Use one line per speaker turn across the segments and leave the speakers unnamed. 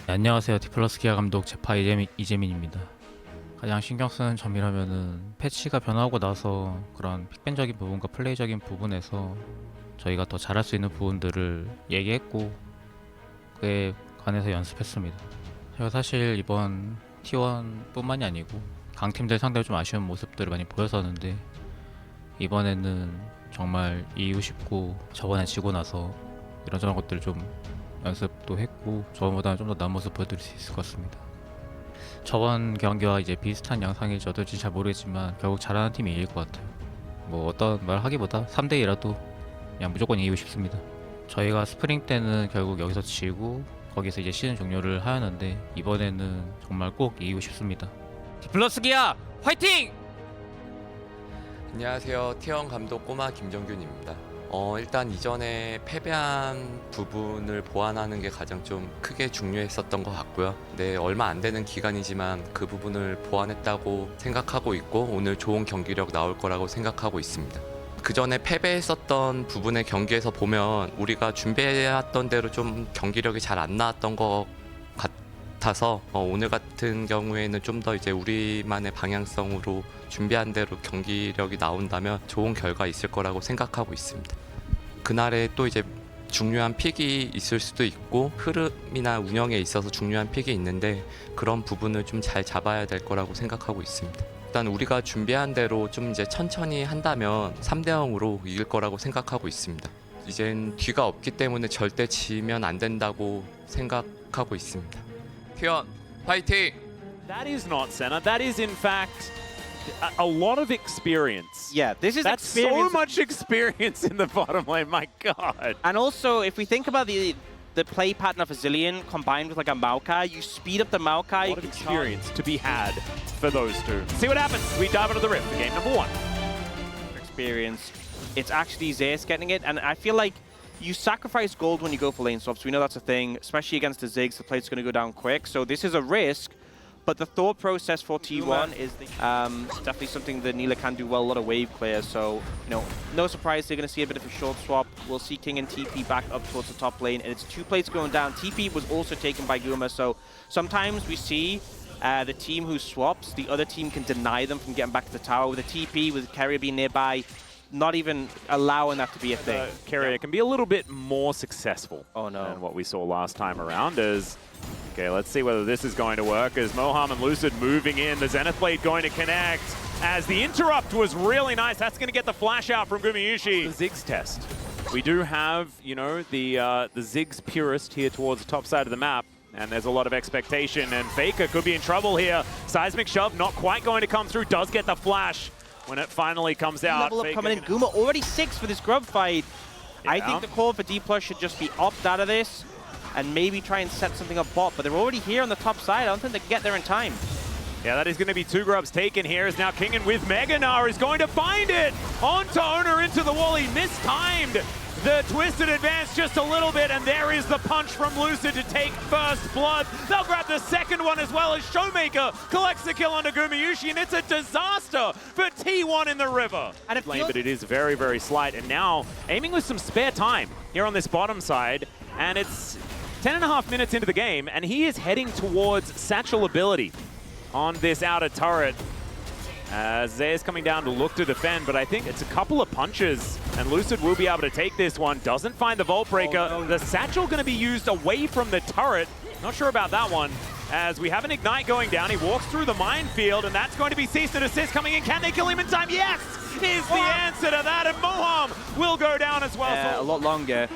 네, 안녕하세요. 디플러스 기아 감독 제파 이재민입니다. 가장 신경 쓰는 점이라면은 패치가 변화하고 나서 그런 픽밴적인 부분과 플레이적인 부분에서 저희가 더 잘할 수 있는 부분들을 얘기했고 그에 관해서 연습했습니다. 제가 사실 이번 T1 뿐만이 아니고 강팀들 상대로 좀 아쉬운 모습들을 많이 보였었는데 이번에는 정말 이기고 싶고 저번에 지고 나서 이런저런 것들을 좀 연습도 했고 저번보다는 좀 더 나은 모습 보여드릴 수 있을 것 같습니다. 저번 경기와 이제 비슷한 양상일지 어떨지 잘 모르겠지만 결국 잘하는 팀이 이길 것 같아요. 뭐 어떤 말 하기보다 3대2라도 그냥 무조건 이기고 싶습니다. 저희가 스프링 때는 결국 여기서 지고 거기서 이제 시즌 종료를 하였는데 이번에는 정말 꼭 이기고 싶습니다. 디플러스 기아 화이팅!
안녕하세요. T1 감독 꼬마 김정균입니다. 일단 이전에 패배한 부분을 보완하는 게 가장 좀 크게 중요했었던 것 같고요. 네, 얼마 안 되는 기간이지만 그 부분을 보완했다고 생각하고 있고 오늘 좋은 경기력 나올 거라고 생각하고 있습니다. 그 전에 패배했었던 부분의 경기에서 보면 우리가 준비해왔던 대로 좀 경기력이 잘 안 나왔던 것 같아서 오늘 같은 경우에는 좀 더 이제 우리만의 방향성으로 준비한 대로 경기력이 나온다면 좋은 결과 있을 거라고 생각하고 있습니다. 그날에 또 이제 중요한 픽이 있을 수도 있고 흐름이나 운영에 있어서 중요한 픽이 있는데 그런 부분을 좀 잘 잡아야 될 거라고 생각하고 있습니다. 일단 우리가 준비한 대로 좀 이제 천천히 한다면 3대0으로 이길 거라고 생각하고 있습니다. 이젠 뒤가 없기 때문에 절대 지면 안 된다고 생각하고 있습니다. T1 파이팅!
That is not Senna. That is in fact a lot of experience.
Yeah, this is
That's
experience.
so much experience in the bottom lane. My God.
And also, if we think about the play pattern of a Zillion combined with like a Maokai, you speed up the Maokai.
A lot of experience to be had for those two. See what happens. We dive into the rift for game number 1.
Experience. It's actually Zeus getting it, and I feel like you sacrifice gold when you go for lane swaps. We know that's a thing, especially against the Ziggs. The plate's going to go down quick, so this is a risk. But the thought process for T1 is definitely something that Neela can do well, a lot of wave clear. So, you know, no surprise they're going to see a bit of a short swap. We'll see King and TP back up towards the top lane, and it's two plates going down. TP was also taken by Guma, so sometimes we see the team who swaps, the other team can deny them from getting back to the tower. With a TP, with Carrier being nearby, not even allowing that to be a thing.
Carrier can be a little bit more successful than what we saw last time around. Okay, let's see whether this is going to work as Moham and Lucid moving in. The Zenith Blade going to connect as the interrupt was really nice. That's going to get the flash out from Gumayushi. The Ziggs test. We do have, you know, the Ziggs purist here towards the top side of the map. And there's a lot of expectation, and Faker could be in trouble here. Seismic Shove not quite going to come through, does get the flash when it finally comes out.
Level up coming in. Guma already 6 for this grub fight. Yeah. I think the call for D+ should just be opt out of this and maybe try and set something up bot, but they're already here on the top side. I don't think they can get there in time.
Yeah, that is going to be 2 grubs taken here as now Kingen with Meganar is going to find it onto Owner into the wall. He mistimed the twisted advance just a little bit, and there is the punch from Lucid to take first blood. They'll grab the second one as well as Showmaker collects the kill onto Gumayushi, and it's a disaster for T1 in the river. And but it is very, very slight, and now aiming with some spare time here on this bottom side, and it's 10.5 minutes into the game, and he is heading towards Satchel ability on this outer turret. Zeus coming down to look to defend, but I think it's a couple of punches, and Lucid will be able to take this one. Doesn't find the Vault Breaker. Oh, no. The Satchel going to be used away from the turret. Not sure about that one, as we have an Ignite going down. He walks through the minefield, and that's going to be cease and desist coming in. Can they kill him in time? Yes, is the answer to that, and Moham will go down as well.
So a lot longer.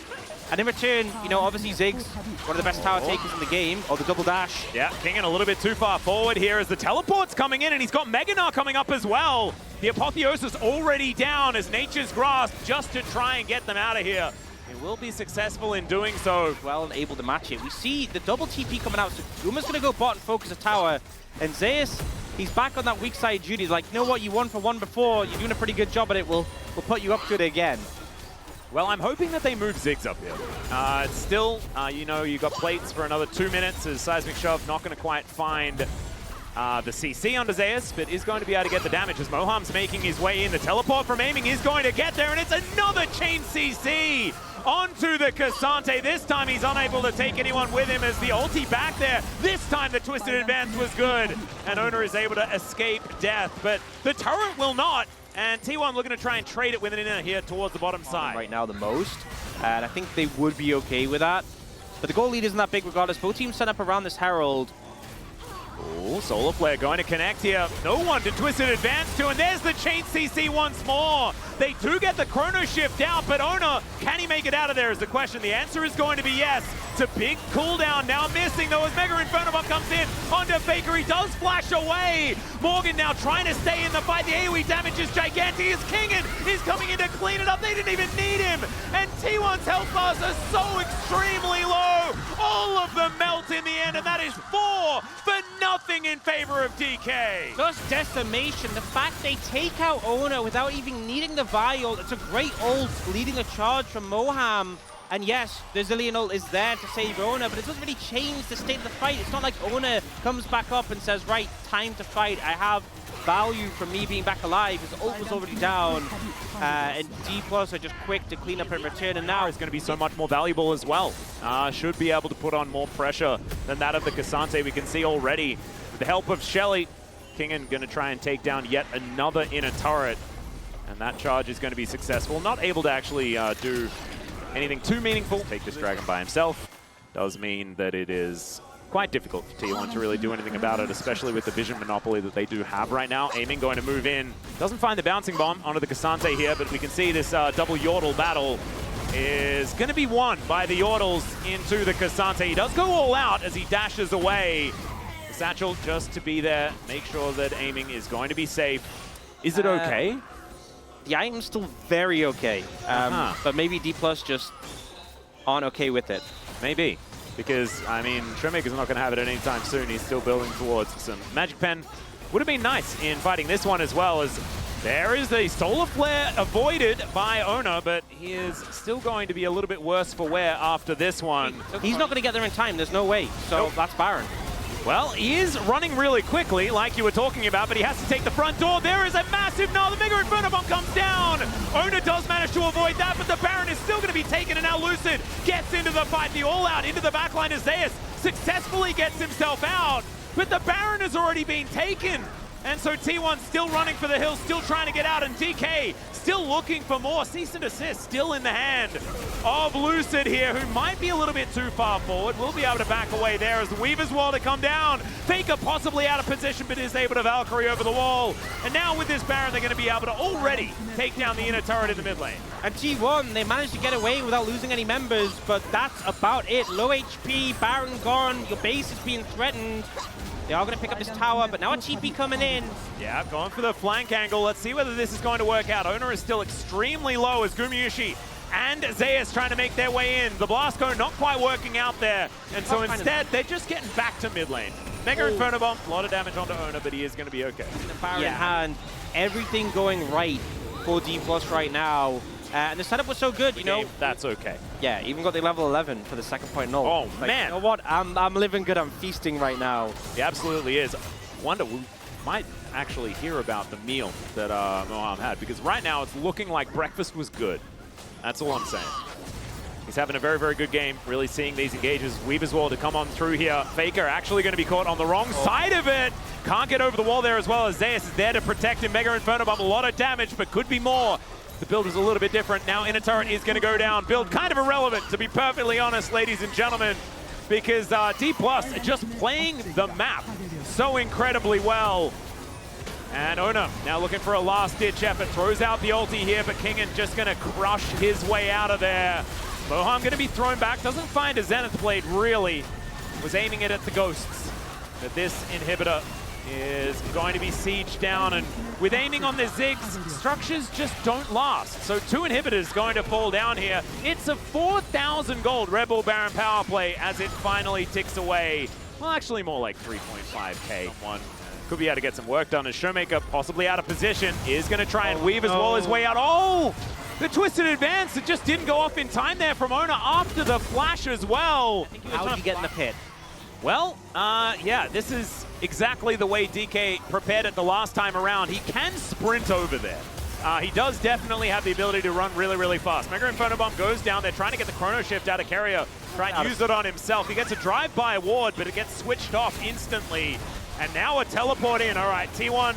And in return, you know, obviously Ziggs, one of the best tower takers in the game, or the double dash.
Yeah, Kingen a little bit too far forward here as the teleport's coming in, and he's got Meganar coming up as well. The Apotheosis already down as Nature's Grasp just to try and get them out of here. He will be successful in doing so.
Well and able to match it. We see the double TP coming out, so Guma's going to go bot and focus the tower. And Zeus, he's back on that weak side duty. He's like, you know what, you won for one before, you're doing a pretty good job at it, we'll put you up to it again.
Well, I'm hoping that they move Ziggs up here. It's still, you know, you got plates for another 2 minutes as Seismic Shove not going to quite find the CC onto Zeus, but is going to be able to get the damage as Moham's making his way in. The teleport from aiming is going to get there, and it's another chain CC onto the Cassante. This time he's unable to take anyone with him as the ulti back there. This time the Twisted Advance was good, and Owner is able to escape death, but the turret will not. And T1 looking to try and trade it with an inner here towards the bottom side.
Right now the most, and I think they would be okay with that. But the goal lead isn't that big regardless. Both teams set up around this Herald.
Oh, Solar Flare going to connect here. No one to Twisted Advance to, and there's the Chain CC once more. They do get the Chrono Shift out, but Ona, can he make it out of there is the question. The answer is going to be yes. It's a big cooldown now missing though as Mega Inferno Bomb comes in onto Faker. He does flash away. Morgan now trying to stay in the fight. The AoE damage is gigantic as Kingen is coming in to clean it up. They didn't even need him. And T1's health bars are so extremely low. All of them melt in the end, and that is 4 for nothing in favor of DK.
Just decimation. The fact they take out Ona without even needing the Vial. It's a great ult leading a charge from Moham. And yes, the Zillion ult is there to save Ona, but it doesn't really change the state of the fight. It's not like Ona comes back up and says, right, time to fight. I have value from me being back alive. His ult was already down. And D+ are just quick to clean up and return. And now
Is going to be so much more valuable as well. Should be able to put on more pressure than that of the Cassante. We can see already, with the help of Shelly, Kingen going to try and take down yet another inner turret. And that charge is going to be successful. Not able to actually do anything too meaningful. Take this dragon by himself does mean that it is quite difficult for T1 to really do anything about it, especially with the vision monopoly that they do have right now. Aiming going to move in. Doesn't find the bouncing bomb onto the Cassante here, but we can see this double Yordle battle is going to be won by the Yordles into the Cassante. He does go all out as he dashes away. The Satchel just to be there, make sure that aiming is going to be safe. Is it okay?
The item's still very okay, but maybe D+ just aren't okay with it.
Maybe, because, I mean, Tremik is not going to have it anytime soon. He's still building towards some Magic Pen. Would have been nice in fighting this one as well, as there is a Solar Flare avoided by Ona, but he is still going to be a little bit worse for wear after this one.
He's not going to get there in time, there's no way, so
Nope.
that's Baron.
Well, he is running really quickly, like you were talking about, but he has to take the front door. There is a massive, no, the Mega Inferno Bomb comes down. Ona does manage to avoid that, but the Baron is still going to be taken, and now Lucid gets into the fight. The all-out into the backline as Zeus successfully gets himself out, but the Baron has already been taken. And so T1 still running for the hill, still trying to get out, and DK still looking for more. Cease and desist still in the hand of Lucid here, who might be a little bit too far forward. Will be able to back away there as the Weaver's Wall to come down. Faker possibly out of position, but is able to Valkyrie over the wall. And now with this Baron, they're going to be able to already take down the inner turret in the mid lane.
And T1, they managed to get away without losing any members, but that's about it. Low HP, Baron gone, your base is being threatened. They are going to pick up this tower, but now a TP coming in.
Yeah, going for the flank angle. Let's see whether this is going to work out. Owner is still extremely low as Gumayushi and Zeus trying to make their way in. The Blast Cone not quite working out there. And so instead, they're just getting back to mid lane. Mega Inferno Bomb, a lot of damage onto Owner, but he is going to be okay.
The Baron in hand, everything going right for D+ right now. And the setup was so good, you know.
That's okay.
Yeah, even got the level 11 for the second point. No.
Oh, man.
You know what? I'm living good. I'm feasting right now.
He absolutely is. Wonder, we might actually hear about the meal that Moham had, because right now it's looking like breakfast was good. That's all I'm saying. He's having a very, very good game, really seeing these engages. Weaver's Wall to come on through here. Faker actually going to be caught on the wrong side of it. Can't get over the wall there as well as Zeus is there to protect him. Mega Inferno Bomb, a lot of damage, but could be more. The build is a little bit different. Now inner turret is going to go down. Build kind of irrelevant, to be perfectly honest, ladies and gentlemen, because D+ just playing the map so incredibly well. And Ona now looking for a last-ditch effort. Throws out the ulti here, but Kingen just going to crush his way out of there. Moham going to be thrown back. Doesn't find a Zenith Blade, really. Was aiming it at the ghosts. But this inhibitor is going to be sieged down, and with aiming on the Ziggs, structures just don't last. So 2 inhibitors going to fall down here. It's a 4,000 gold Red Bull Baron power play as it finally ticks away. Well, actually more like 3.5k. Someone could be able to get some work done as Showmaker, possibly out of position, is going to try and weave as well his way out. Oh! The Twisted Advance, it just didn't go off in time there from Ona after the flash as well.
How did he get in the pit?
Well, yeah, this is exactly the way DK prepared it the last time around. He can sprint over there. He does definitely have the ability to run really, really fast. Mega Inferno Bomb goes down. They're trying to get the Chrono Shift out of Carrier. Try and use it on himself. He gets a drive-by ward, but it gets switched off instantly. And now a teleport in. All right, T1,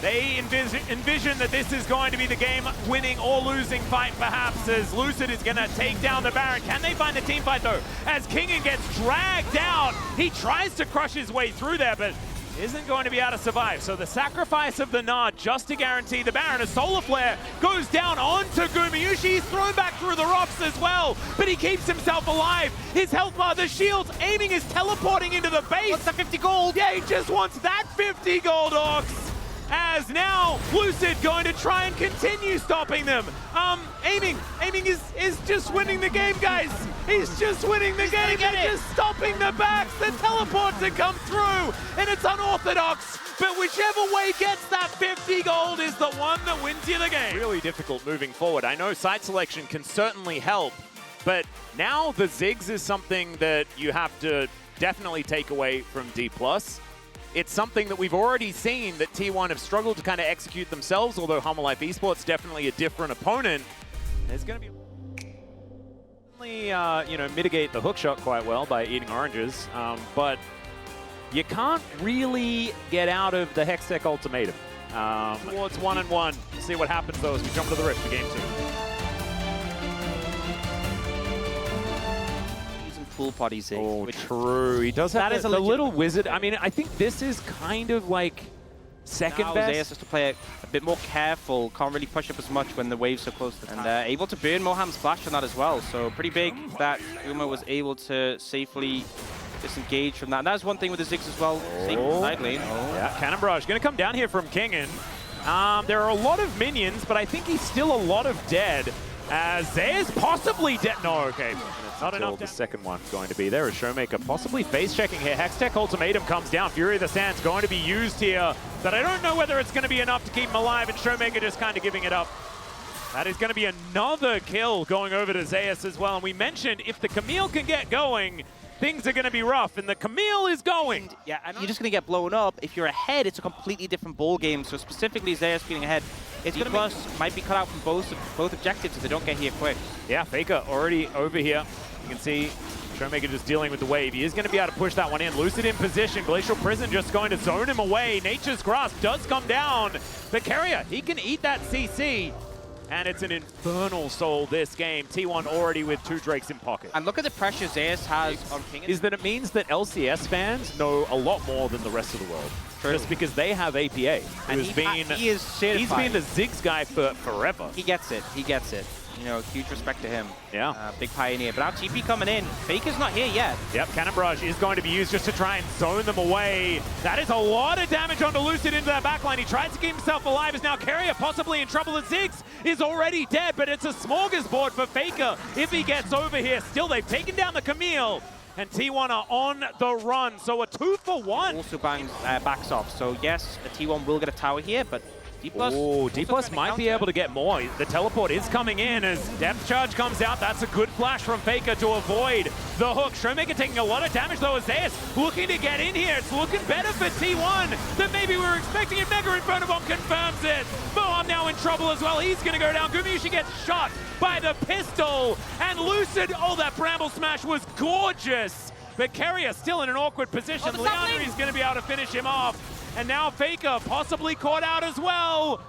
they envision that this is going to be the game winning or losing fight, perhaps, as Lucid is going to take down the Baron. Can they find the team fight, though? As Kingen gets dragged out, he tries to crush his way through there, but isn't going to be able to survive. So the sacrifice of the Nard just to guarantee the Baron. A Solar Flare goes down onto Gumayushi. He's thrown back through the rocks as well, but he keeps himself alive. His health bar, the shields, aiming is teleporting into the base.
What's that 50 gold?
Yeah, he just wants that 50 gold, Orcs. As now Lucid going to try and continue stopping them. Aiming is just winning the game, guys. He's just winning the game. They're just stopping the backs. The teleports that come through, and it's unorthodox. But whichever way gets that 50 gold is the one that wins you the game. Really difficult moving forward. I know site selection can certainly help, but now the Ziggs is something that you have to definitely take away from D+. It's something that we've already seen that T1 have struggled to kind of execute themselves, although Humble Life Esports definitely a different opponent. There's going to be mitigate the hook shot quite well by eating oranges, but you can't really get out of the Hextech ultimatum. Towards 1-1. See what happens though as we jump to the Rift for game 2.
Full potty Ziggs.
Oh, true. He does have the little wizard. I mean, I think this is kind of like second
now
best.
Zeus has to play a bit more careful. Can't really push up as much when the waves are close to the and able to burn Moham's flash on that as well. So pretty big that Uma was able to safely disengage from that. And that's one thing with the Ziggs as well. Side lane.
Yeah, Cannon Barrage going to come down here from Kingen. There are a lot of minions, but I think he's still a lot of dead. Zeus possibly dead. No, okay. Not enough. The second one going to be there is Showmaker possibly face checking here. Hextech Ultimatum comes down. Fury of the Sands going to be used here, but I don't know whether it's going to be enough to keep him alive, and Showmaker just kind of giving it up. That is going to be another kill going over to Zeus as well. And we mentioned if the Camille can get going, things are going to be rough, and the Camille is going.
Yeah, and you're just going to get blown up. If you're ahead, it's a completely different ball game. So specifically, Zeus being ahead, it's going to might be cut out from both objectives if they don't get here quick.
Yeah, Faker already over here. You can see Showmaker just dealing with the wave. He is going to be able to push that one in. Lucid in position. Glacial Prison just going to zone him away. Nature's Grasp does come down. The Carrier, he can eat that CC. And it's an infernal soul this game. T1 already with 2 Drakes in pocket.
And look at the pressure Zeus has on King.
Is that it means that LCS fans know a lot more than the rest of the world. True. Just because they have APA.
And he is certified.
He's been the Ziggs guy for forever.
He gets it. He gets it. You know, huge respect to him.
Yeah.
Big pioneer. But now TP coming in. Faker's not here yet.
Yep, Cannon Barrage is going to be used just to try and zone them away. That is a lot of damage onto Lucid into that backline. He tries to keep himself alive. Is now Carrier possibly in trouble. The Ziggs is already dead, but it's a smorgasbord for Faker if he gets over here. Still, they've taken down the Camille. And T1 are on the run, so a 2-for-1.
Also backs off. So yes, the T1 will get a tower here, but D+.
Oh, D+ might be able to get more. The teleport is coming in as Depth Charge comes out. That's a good flash from Faker to avoid the hook. Showmaker taking a lot of damage though. Zeus looking to get in here. It's looking better for T1 than maybe we were expecting. And Mega Inferno Bomb confirms it. Moham now in trouble as well. He's going to go down. Gumayushi gets shot by the pistol. And Lucid, oh, that Bramble Smash was gorgeous. But Carrier still in an awkward position. Leandri's going to be able to finish him off. And now Faker possibly caught out as well.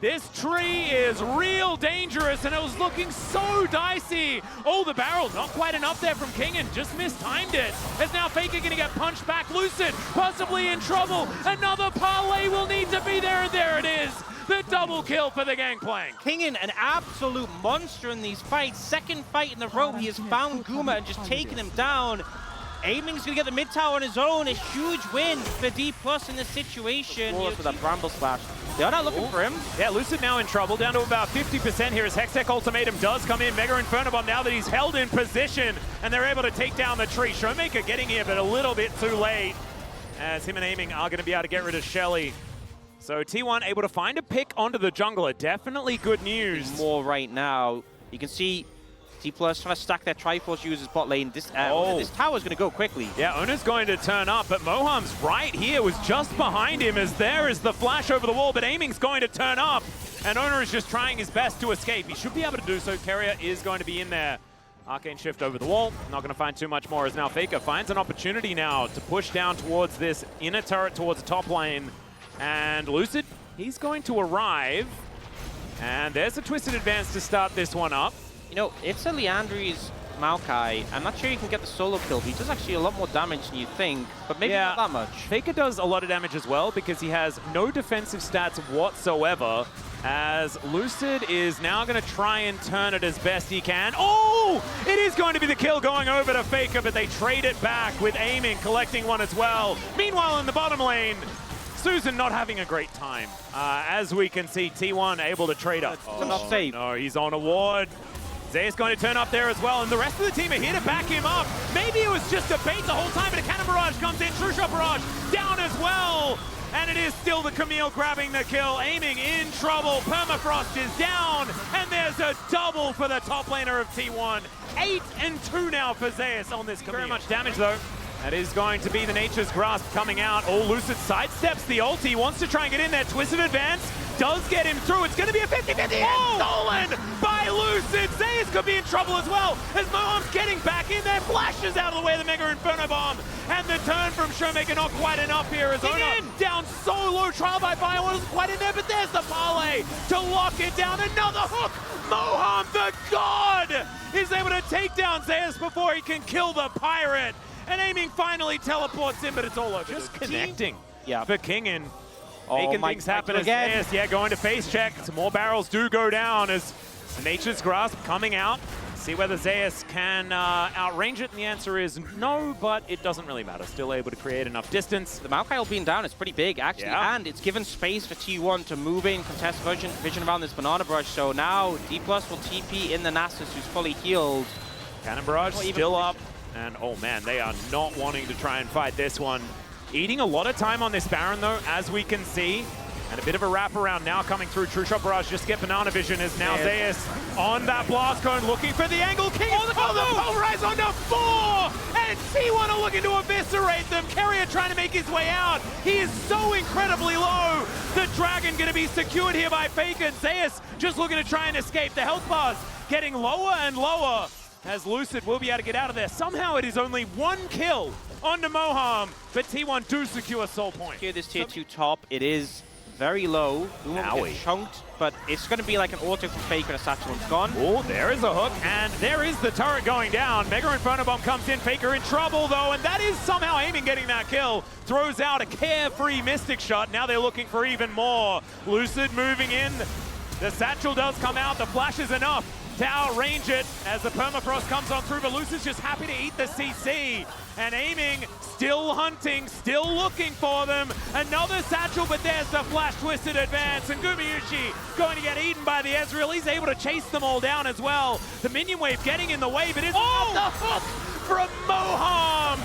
This tree is real dangerous, and it was looking so dicey. Oh, the barrel, not quite enough there from Kingen, just mistimed it. As now Faker gonna get punched back. Lucid, possibly in trouble. Another parlay will need to be there, and there it is. The double kill for the Gangplank.
Kingen, an absolute monster in these fights. Second fight in a row, he has found Guma and just taken him down. Aiming's gonna get the mid tower on his own. A huge win for D+ in this situation. With that Bramble Splash. They're not looking for him.
Yeah, Lucid now in trouble, down to about 50% here as Hextech Ultimatum does come in. Mega Inferno Bomb now that he's held in position, and they're able to take down the tree. Showmaker getting here, but a little bit too late, as him and Aiming are gonna be able to get rid of Shelly. So T1 able to find a pick onto the jungler. Definitely good news.
More right now. You can see D+ trying to stack their Triforce users bot lane. This tower's going to go quickly.
Yeah, Ona's going to turn up, but Moham's right here was just behind him as there is the flash over the wall, but Aiming's going to turn up. and Owner is just trying his best to escape. He should be able to do so. Keria is going to be in there. Arcane Shift over the wall. Not going to find too much more as now Faker finds an opportunity now to push down towards this inner turret towards the top lane. And Lucid, he's going to arrive. And there's a Twisted Advance to start this one up.
You know, it's a Leandri's Maokai. I'm not sure you can get the solo kill. He does actually a lot more damage than you think, but maybe not that much.
Faker does a lot of damage as well because he has no defensive stats whatsoever, as Lucid is now going to try and turn it as best he can. Oh! It is going to be the kill going over to Faker, but they trade it back with aiming, collecting one as well. Meanwhile, in the bottom lane, Susan not having a great time. As we can see, T1 able to trade up.
Not safe.
No, he's on a ward. Zay's going to turn up there as well, and the rest of the team are here to back him up. Maybe it was just a bait the whole time, but a Cannon Barrage comes in. True Shot Barrage down as well. And it is still the Camille grabbing the kill, aiming in trouble. Permafrost is down, and there's a double for the top laner of T1. 8 and 2 now for Zeus on this Camille. Very much damage though. That is going to be the Nature's Grasp coming out. Oh, Lucid sidesteps the ulti, wants to try and get in there. Twisted Advance does get him through. It's going to be a 50-50 stolen by Lucid. Zeus could be in trouble as well as Moham's getting back in there. Flashes out of the way of the Mega Inferno Bomb. And the turn from Showmaker not quite enough here as Ona down so low. Trial by fire wasn't quite in there, but there's the parlay to lock it down. Another hook. Moham, the god, is able to take down Zeus before he can kill the pirate. And aiming finally teleports in, but it's all over. Just connecting for Kingin. Making things happen as Zeus, going to face check. Some more barrels do go down as Nature's Grasp coming out. See whether Zeus can outrange it, and the answer is no, but it doesn't really matter. Still able to create enough distance.
The Maokai being down is pretty big, actually, and it's given space for T1 to move in, contest vision around this Banana Brush, so now D+ will TP in the Nasus, who's fully healed.
Cannon Barrage still up. And oh man, they are not wanting to try and fight this one. Eating a lot of time on this Baron though, as we can see. And a bit of a wraparound now coming through. True Shot Barrage just get Banana Vision as now Zeus on that blast cone looking for the angle. King the Pulverize onto 4! And T1 are looking to eviscerate them. Keria trying to make his way out. He is so incredibly low. The Dragon going to be secured here by Faker. And Zeus just looking to try and escape. The health bars getting lower and lower, as Lucid will be able to get out of there. Somehow it is only 1 kill onto Moham, but T1 do secure Soul Point.
Here, this tier 2 top, it is very low. Umo gets chunked, but it's going to be like an auto from Faker and a satchel and it's gone.
Oh, there is a hook, and there is the turret going down. Mega Inferno Bomb comes in. Faker in trouble though, and that is somehow aiming getting that kill. Throws out a carefree Mystic Shot. Now they're looking for even more. Lucid moving in. The satchel does come out. The flash is enough to outrange it as the permafrost comes on through, but Lucid's just happy to eat the CC. And aiming, still hunting, still looking for them. Another satchel, but there's the flash Twisted Advance, and Gumayushi going to get eaten by the Ezreal. He's able to chase them all down as well. The minion wave getting in the way, but it's the hook from Moham.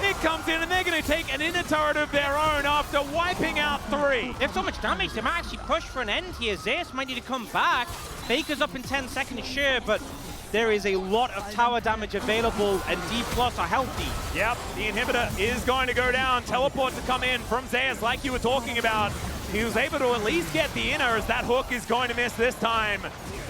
It comes in, and they're going to take an inner turret of their own after wiping out 3.
They have so much damage, they might actually push for an end here. Zeus might need to come back. Faker's up in 10 seconds, sure, but there is a lot of tower damage available, and D+ are healthy.
Yep, the inhibitor is going to go down. Teleport to come in from Zeus, like you were talking about. He was able to at least get the inner, as that hook is going to miss this time.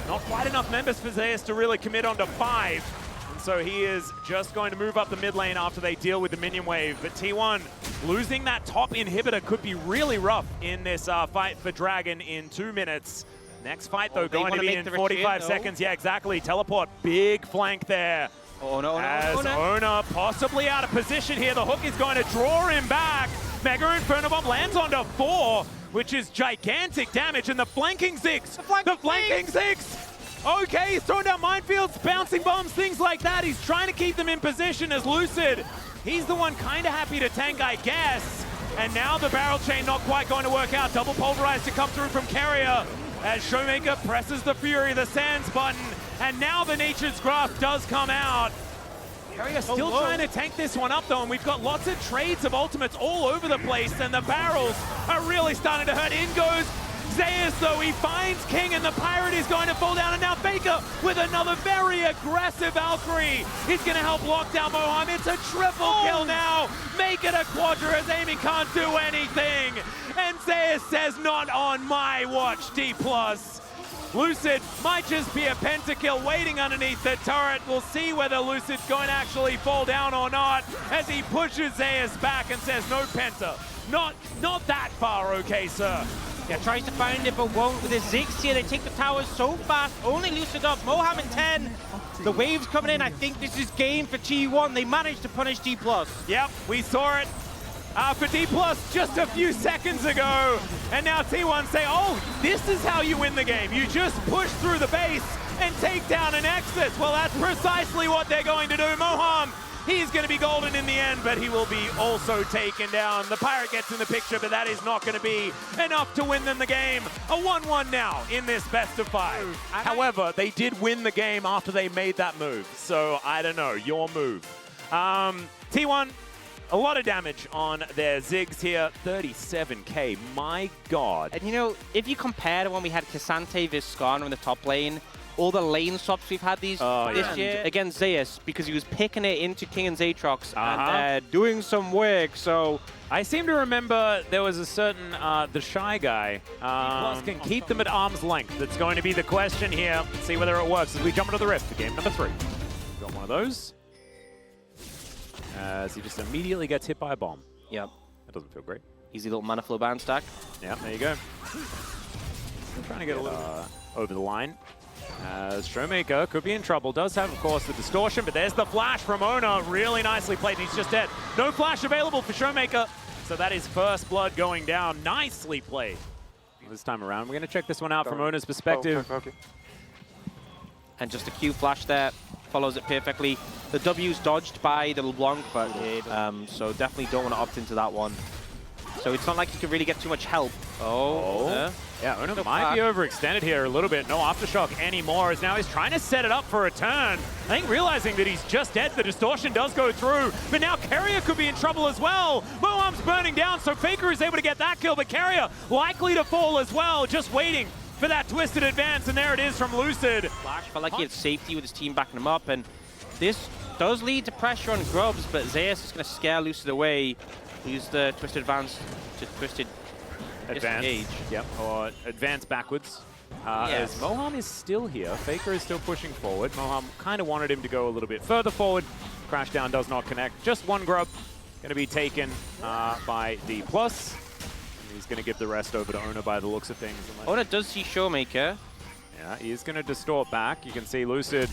Not quite enough members for Zeus to really commit onto 5. So he is just going to move up the mid lane after they deal with the minion wave. But T1 losing that top inhibitor could be really rough in this fight for Dragon in 2 minutes. Next fight though going to be in 45 seconds. Yeah, exactly. Teleport, big flank there.
Oh no,
as Ona possibly out of position here. The hook is going to draw him back. Mega Inferno Bomb lands onto 4, which is gigantic damage. And the flanking Ziggs. The flanking Ziggs. Okay, he's throwing down minefields, bouncing bombs, things like that. He's trying to keep them in position as Lucid. He's the one kind of happy to tank, I guess. And now the barrel chain not quite going to work out. Double pulverize to come through from Keria as Showmaker presses the Fury, the Sands button. And now the Nature's Grasp does come out. Keria still trying to tank this one up though, and we've got lots of trades of ultimates all over the place, and the barrels are really starting to hurt. In goes Zeus, though, he finds King, and the Pirate is going to fall down, and now Faker with another very aggressive Valkyrie. He's going to help lock down Moham. It's a triple kill now. Make it a quadra as Amy can't do anything. And Zeus says, not on my watch, D+. Lucid might just be a pentakill waiting underneath the turret. We'll see whether Lucid's going to actually fall down or not as he pushes Zeus back and says, no penta. Not that far, okay, sir.
Yeah, tries to find it, but won't with the Ziggs here. They take the towers so fast, only Lucid up. Moham in 10. The waves coming in. I think this is game for T1. They managed to punish D+.
Yep, we saw it for D+ just a few seconds ago. And now T1 say, oh, this is how you win the game. You just push through the base and take down an Nexus. Well, that's precisely what they're going to do. Moham, he's going to be golden in the end, but he will be also taken down. The Pirate gets in the picture, but that is not going to be enough to win them the game. A 1-1 now in this best of 5. However, they did win the game after they made that move. So, I don't know, your move. T1, a lot of damage on their Ziggs here. 37k, my god.
And you know, if you compare to when we had Cassante Viscana in the top lane, all the lane swaps we've had this year against Zeus, because he was picking it into King and Zaatrox and doing some work, so...
I seem to remember there was a certain, the Shy guy, can keep them at arm's length. That's going to be the question here. Let's see whether it works as we jump into the Rift for game number 3. Got one of those. As he just immediately gets hit by a bomb.
Yep.
That doesn't feel great.
Easy little mana flow bounce stack.
Yeah, there you go. Still trying to get a little over the line. As Showmaker could be in trouble. Does have, of course, the distortion, but there's the flash from Ona. Really nicely played, and he's just dead. No flash available for Showmaker. So that is first blood going down. Nicely played. This time around, we're going to check this one out from Ona's perspective.
Okay.
And just a Q flash there. Follows it perfectly. The W's dodged by the LeBlanc, but so definitely don't want to opt into that one. So it's not like he can really get too much help.
Yeah, Ona might be overextended here a little bit. No Aftershock anymore, as now he's trying to set it up for a turn. I think realizing that he's just dead, the distortion does go through, but now Carrier could be in trouble as well. Moham's burning down, so Faker is able to get that kill, but Carrier likely to fall as well, just waiting for that twisted advance, and there it is from Lucid.
Flash felt like he had safety with his team backing him up, and this does lead to pressure on Grubs, but Zeus is going to scare Lucid away. Use the twisted advance to twisted
advance. Yep, or advance backwards. As Moham is still here, Faker is still pushing forward. Moham kind of wanted him to go a little bit further forward. Crashdown does not connect. Just one grub going to be taken by D+. He's going to give the rest over to Ona by the looks of things.
Ona does see Showmaker.
Yeah, he's going to distort back. You can see Lucid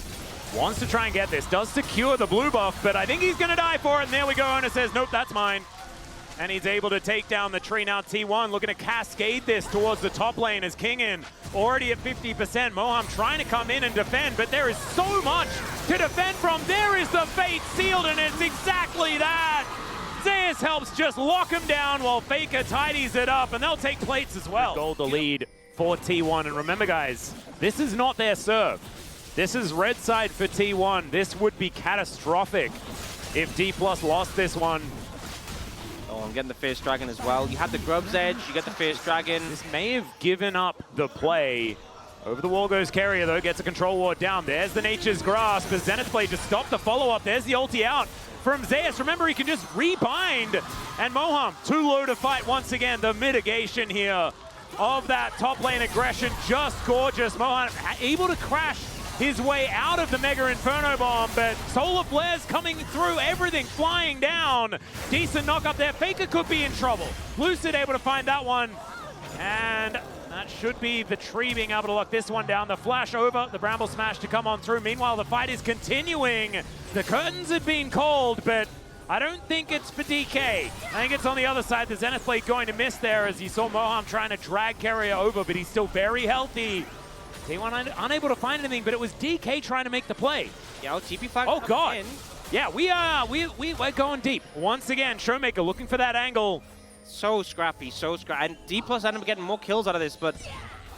wants to try and get this. Does secure the blue buff, but I think he's going to die for it. And there we go. Ona says, nope, that's mine. And he's able to take down the tree. Now T1 looking to cascade this towards the top lane as Kingin already at 50%. Moham trying to come in and defend, but there is so much to defend from. There is the fate sealed, and it's exactly that. Zeus helps just lock him down while Faker tidies it up, and they'll take plates as well. Gold the lead for T1, and remember guys, this is not their serve. This is red side for T1. This would be catastrophic if D+ lost this one.
Oh, I'm getting the first dragon as well. You had the Grub's Edge, you get the first dragon.
This may have given up the play. Over the wall goes Carrier though, gets a control ward down. There's the Nature's Grasp. The Zenith Blade just stopped the follow-up. There's the ulti out from Zeus. Remember, he can just rebind. And Moham, too low to fight once again. The mitigation here of that top lane aggression, just gorgeous. Moham able to crash his way out of the Mega Inferno Bomb, but Solar Flares coming through, everything flying down. Decent knock up there. Faker could be in trouble. Lucid able to find that one. And that should be the tree being able to lock this one down. The flash over, the Bramble Smash to come on through. Meanwhile, the fight is continuing. The curtains have been called, but I don't think it's for DK. I think it's on the other side. The Zenith Blade going to miss there as you saw Moham trying to drag Carrier over, but he's still very healthy. T1 unable to find anything, but it was DK trying to make the play.
Yeah, TP5.
Oh God. In. Yeah, we're going deep. Once again, Showmaker looking for that angle.
So scrappy, so scrappy. And D+ ended up getting more kills out of this, but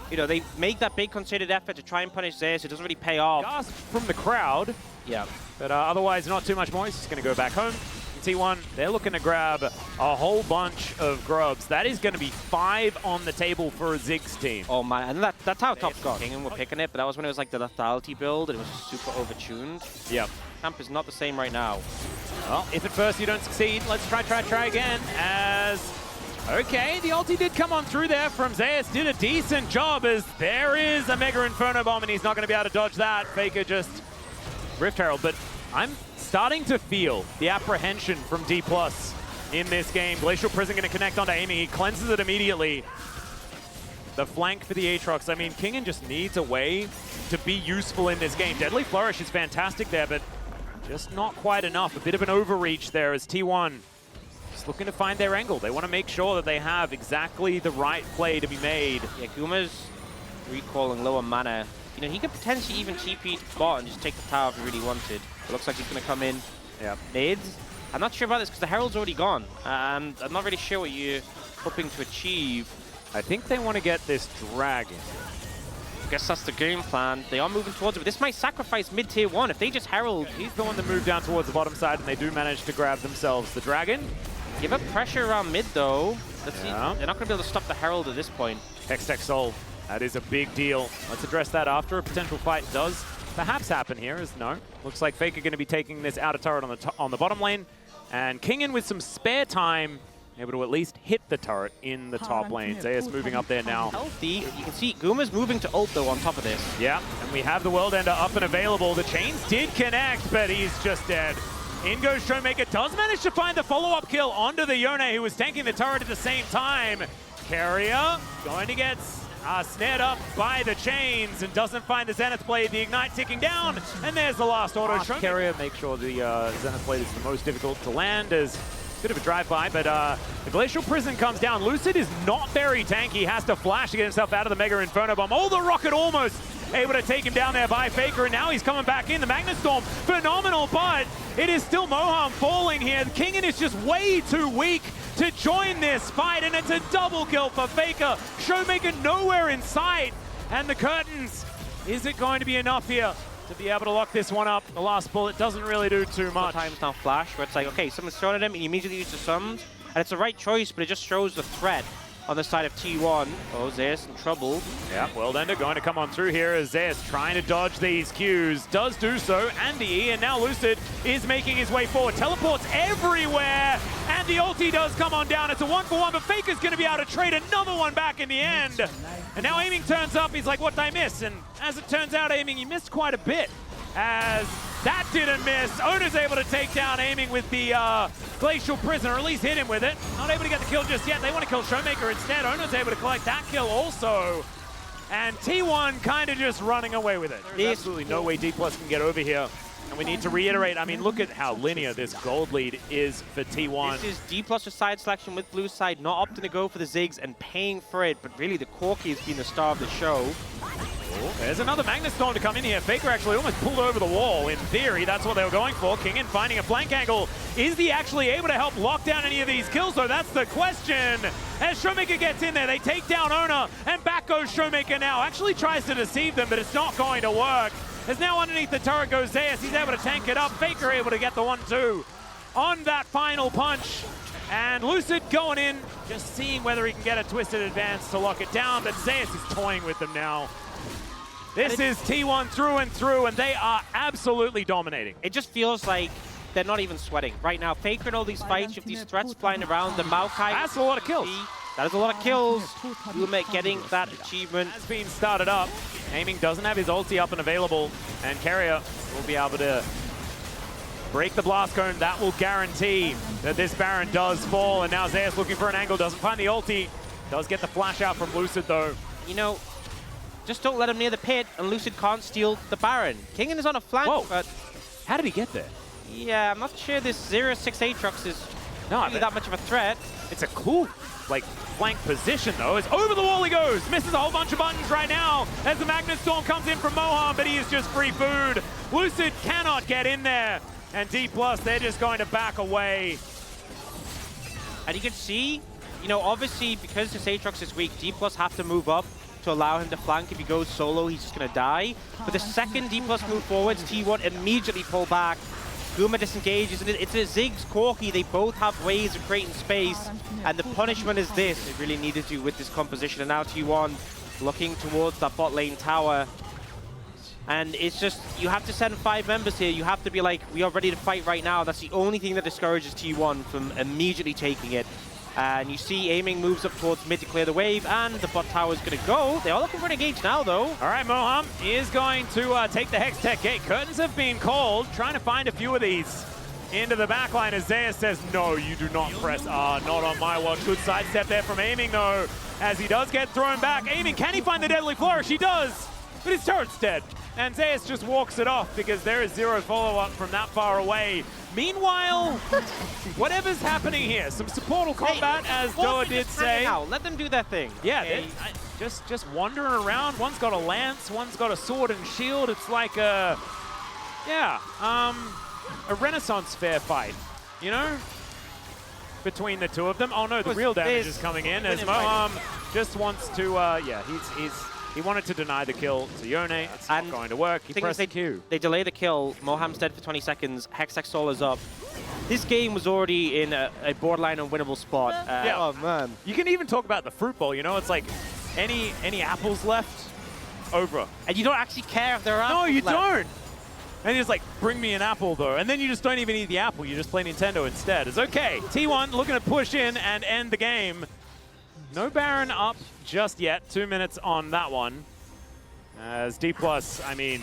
you know, they make that big concerted effort to try and punish Zeus. It doesn't really pay off.
Gasp from the crowd.
Yeah.
But otherwise, not too much more. He's just going to go back home. T1, they're looking to grab a whole bunch of grubs. That is going to be 5 on the table for a Ziggs team.
Oh man, and that's how top got. King and we're picking it, but that was when it was like the lethality build and it was super overtuned.
Yep.
Camp is not the same right now.
Well, if at first you don't succeed, let's try again as... Okay, the ulti did come on through there from Zeus, did a decent job as there is a Mega Inferno Bomb and he's not going to be able to dodge that. Faker just Rift Herald, but I'm starting to feel the apprehension from D+ in this game. Glacial Prison going to connect onto aiming, he cleanses it immediately. The flank for the Aatrox, I mean, Kingen just needs a way to be useful in this game. Deadly Flourish is fantastic there, but just not quite enough. A bit of an overreach there as T1 just looking to find their angle. They want to make sure that they have exactly the right play to be made.
Yeah, Guma's recalling lower mana. You know, he could potentially even TP bot and just take the tower if he really wanted. It looks like he's going to come in mid. I'm not sure about this because the Herald's already gone. And I'm not really sure what you're hoping to achieve.
I think they want to get this dragon.
I guess that's the game plan. They are moving towards it, but this might sacrifice mid-tier 1. If they just Herald,
He's the one that moved down towards the bottom side, and they do manage to grab themselves the dragon.
give up pressure around mid, though. Let's see.
Yeah.
They're not going to be able to stop the Herald at this point.
Hextech Soul, that is a big deal. Let's address that after a potential fight does perhaps happen here, as no. Looks like Faker going to be taking this outer turret on the bottom lane, and Kingen with some spare time, able to at least hit the turret in the top lane. Zeus moving up there now.
Healthy. You can see Guma's moving to ult, though, on top of this.
Yeah, and we have the World Ender up and available. The chains did connect, but he's just dead. In goes Showmaker, does manage to find the follow-up kill onto the Yone, who was tanking the turret at the same time. Carrier going to get snared up by the chains and doesn't find the Zenith Blade. The Ignite ticking down, and there's the last auto. Carrier make sure the Zenith Blade is the most difficult to land as bit of a drive-by, but the Glacial Prison comes down. Lucid is not very tanky. Has to flash to get himself out of the Mega Inferno Bomb. Oh, the Rocket almost able to take him down there by Faker, and now he's coming back in. The Magnet Storm, phenomenal, but it is still Moham falling here. Kingen is just way too weak to join this fight, and it's a double kill for Faker. Showmaker nowhere in sight, and the curtains. Is it going to be enough here to be able to lock this one up? The last bullet doesn't really do too much.
Sometimes now Flash, where it's like, okay, someone's thrown at him, and he immediately uses the summons, and it's the right choice, but it just shows the threat on the side of T1. Oh, Zeus in trouble.
Yeah, World Ender going to come on through here as Zeus trying to dodge these Qs. Does do so, and the E, and now Lucid is making his way forward. Teleports everywhere, and the ulti does come on down. It's a 1-for-1, but Faker's going to be able to trade another one back in the end. And now Aiming turns up. He's like, what did I miss? And as it turns out, Aiming, he missed quite a bit. As that didn't miss. Ona's able to take down Aiming with the Glacial Prison, or at least hit him with it. Not able to get the kill just yet. They want to kill Showmaker instead. Ona's able to collect that kill also. And T1 kind of just running away with it. There's absolutely no way D+ can get over here. And we need to reiterate, I mean, look at how linear this gold lead is for T1.
This is D+ with side selection with blue side, not opting to go for the Ziggs and paying for it, but really the Corki has been the star of the show.
Oh, there's another Magnet Storm to come in here. Faker actually almost pulled over the wall. In theory, that's what they were going for. Kingen finding a flank angle. Is he actually able to help lock down any of these kills, though? That's the question. As Showmaker gets in there, they take down Ona, and back goes Showmaker now. Actually tries to deceive them, but it's not going to work. As now underneath the turret goes Zeus. He's able to tank it up. Faker able to get the 1-2 on that final punch. And Lucid going in, just seeing whether he can get a twisted advance to lock it down, but Zeus is toying with them now. This is T1 through and through, and they are absolutely dominating.
It just feels like they're not even sweating. Right now, Faker in all these fights, with these threats flying around, the Maokai.
That's a lot of kills.
That is a lot of kills. Lumet getting that achievement.
Has been started up. Aiming doesn't have his ulti up and available, and Carrier will be able to break the blast cone. That will guarantee that this Baron does fall, and now Zeus looking for an angle, doesn't find the ulti. Does get the flash out from Lucid, though.
You know, just don't let him near the pit, and Lucid can't steal the Baron. Kingen is on a flank,
Whoa.
but
How did he get there?
yeah, I'm not sure this 0-6 Aatrox is really that much of a threat.
It's a cool, like, flank position, though. As over the wall he goes. Misses a whole bunch of buttons right now as the Magnet Storm comes in from Moham, but he is just free food. Lucid cannot get in there. And D+, they're just going to back away.
And you can see, you know, obviously, because this Aatrox is weak, D+ have to move up to allow him to flank. If he goes solo, he's just going to die. But the second D+ move forwards, T1 immediately pull back.
Guma disengages, and it's a Ziggs, Corki. They both have ways of creating space, and the punishment is this. It really needed to with this composition, and now T1 looking towards that bot lane tower. And it's just, you have to send 5 members here. You have to be like, we are ready to fight right now. That's the only thing that discourages T1 from immediately taking it. And you see aiming moves up towards mid to clear the wave, and the bot tower is going to go. They are looking for an engage now, though.
All right, Moham is going to take the Hex Tech gate. Curtains have been called, trying to find a few of these into the backline as Zeus says, no, you do not press R, not on my watch. Good sidestep there from Aiming, though, as he does get thrown back. Aiming, can he find the Deadly Flourish? He does, but his turret's dead. And Zeus just walks it off because there is zero follow-up from that far away. Meanwhile, whatever's happening here, some supportal combat, as Doa did say.
Let them do their thing.
Yeah,
okay.
just wandering around. One's got a lance, one's got a sword and shield. It's like a Renaissance fair fight, you know? Between the two of them. Oh no, the real damage is coming in as Moham just wants to, he wanted to deny the kill to Yone. It's not going to work. He pressed Q.
They delay the kill. Moham's dead for 20 seconds. Hextech Soul is up. This game was already in a borderline unwinnable spot. Oh man.
You can even talk about the fruit bowl, you know? It's like any apples left, over.
And you don't actually care if there are apples
No, you
left.
don't. And he's like, bring me an apple though. And then you just don't even eat the apple. You just play Nintendo instead. It's okay. T1 looking to push in and end the game. No Baron up just yet. 2 minutes on that one. As D+, I mean,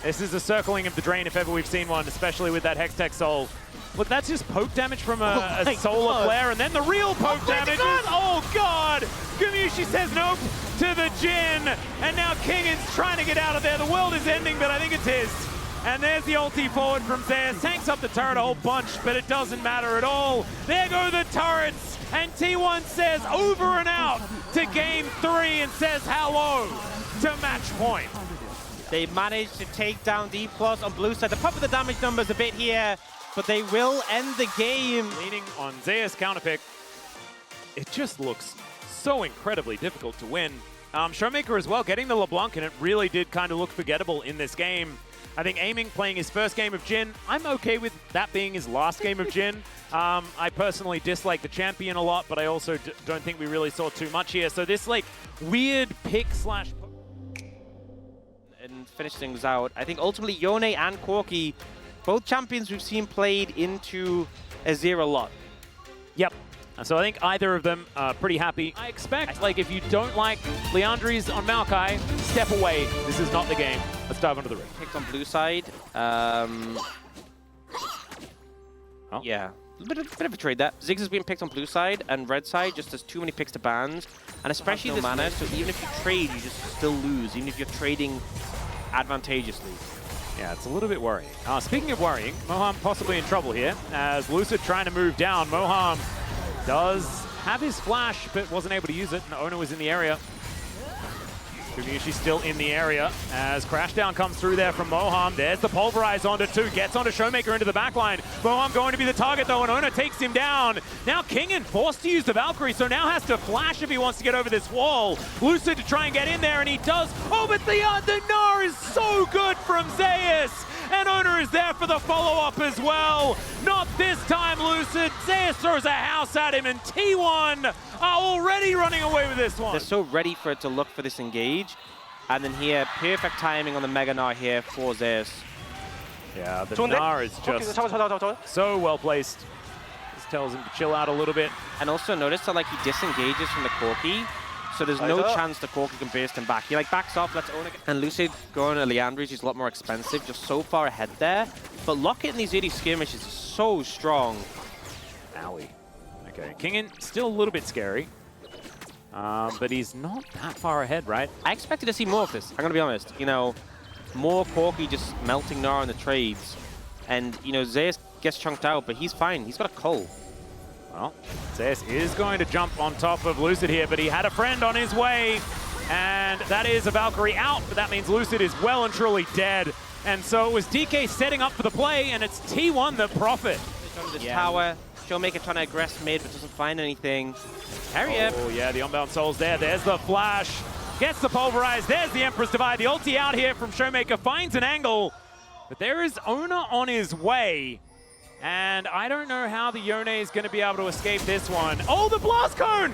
this is a circling of the drain if ever we've seen one, especially with that Hextech Soul. Look, that's just poke damage from a solar flare, and then the real poke damage is, oh god! Gumushi says nope to the Jin, and now Kingan's trying to get out of there. The world is ending, but I think it's his. And there's the ulti forward from Zeus. Tanks up the turret a whole bunch, but it doesn't matter at all. There go the turrets, and T1 says over and out to game 3 and says hello to match point.
They managed to take down D+ on blue side. They're pumping the damage numbers a bit here, but they will end the game.
Leaning on Zeus counterpick. It just looks so incredibly difficult to win. Showmaker as well, getting the LeBlanc, and it really did kind of look forgettable in this game. I think Aiming playing his first game of Jhin, I'm okay with that being his last game of Jhin. I personally dislike the champion a lot, but I also don't think we really saw too much here. So this like weird pick slash...
And finish things out. I think ultimately Yone and Corki, both champions we've seen played into Azir a lot.
Yep. So I think either of them are pretty happy. I expect, like, if you don't like Leandri's on Maokai, step away. This is not the game. Let's dive onto the ring.
Picked on blue side. Yeah. Bit of a trade there. Ziggs has been picked on blue side, and red side just has too many picks to bans. And especially this mana, so even if you trade, you just still lose, even if you're trading advantageously.
Yeah, it's a little bit worrying. Speaking of worrying, Moham possibly in trouble here, as Lucid trying to move down. Moham does have his flash, but wasn't able to use it, and Ona was in the area. Gumushi still in the area as Crashdown comes through there from Moham. There's the Pulverize onto 2, gets onto Showmaker into the backline. Moham going to be the target though, and Ona takes him down. Now Kingan forced to use the Valkyrie, so now has to flash if he wants to get over this wall. Lucid to try and get in there, and he does. Oh, but the Gnar is so good from Zeus. And Ona is there for the follow-up as well. Not this time, Lucid. Zeus throws a house at him, and T1 are already running away with this one.
They're so ready for it to look for this engage. And then here, perfect timing on the Mega Gnar here for Zeus.
Yeah, the Gnar is just so well placed. This tells him to chill out a little bit.
And also notice that like he disengages from the Corki. So there's no chance the Corki can burst him back. He like backs off, lets Ona get... And Lucid going to Leandri's is a lot more expensive, just so far ahead there. But Lockett in these early skirmishes is so strong.
Owie. Okay, Kingan still a little bit scary. But he's not that far ahead, right?
I expected to see more of this, I'm gonna be honest. You know, more Corki just melting Gnar in the trades. And, you know, Zeus gets chunked out, but he's fine. He's got a Cull.
Well, Zeus is going to jump on top of Lucid here, but he had a friend on his way, and that is a Valkyrie out, but that means Lucid is well and truly dead. And so it was DK setting up for the play, and it's T1 that profit.
This tower, Showmaker trying to aggress mid, but doesn't find anything. Harrier.
Oh yeah, the Unbound Soul's there. There's the flash. Gets the Pulverize. There's the Empress Divide. The ulti out here from Showmaker finds an angle, but there is Ona on his way. And I don't know how the Yone is going to be able to escape this one. Oh, the blast cone!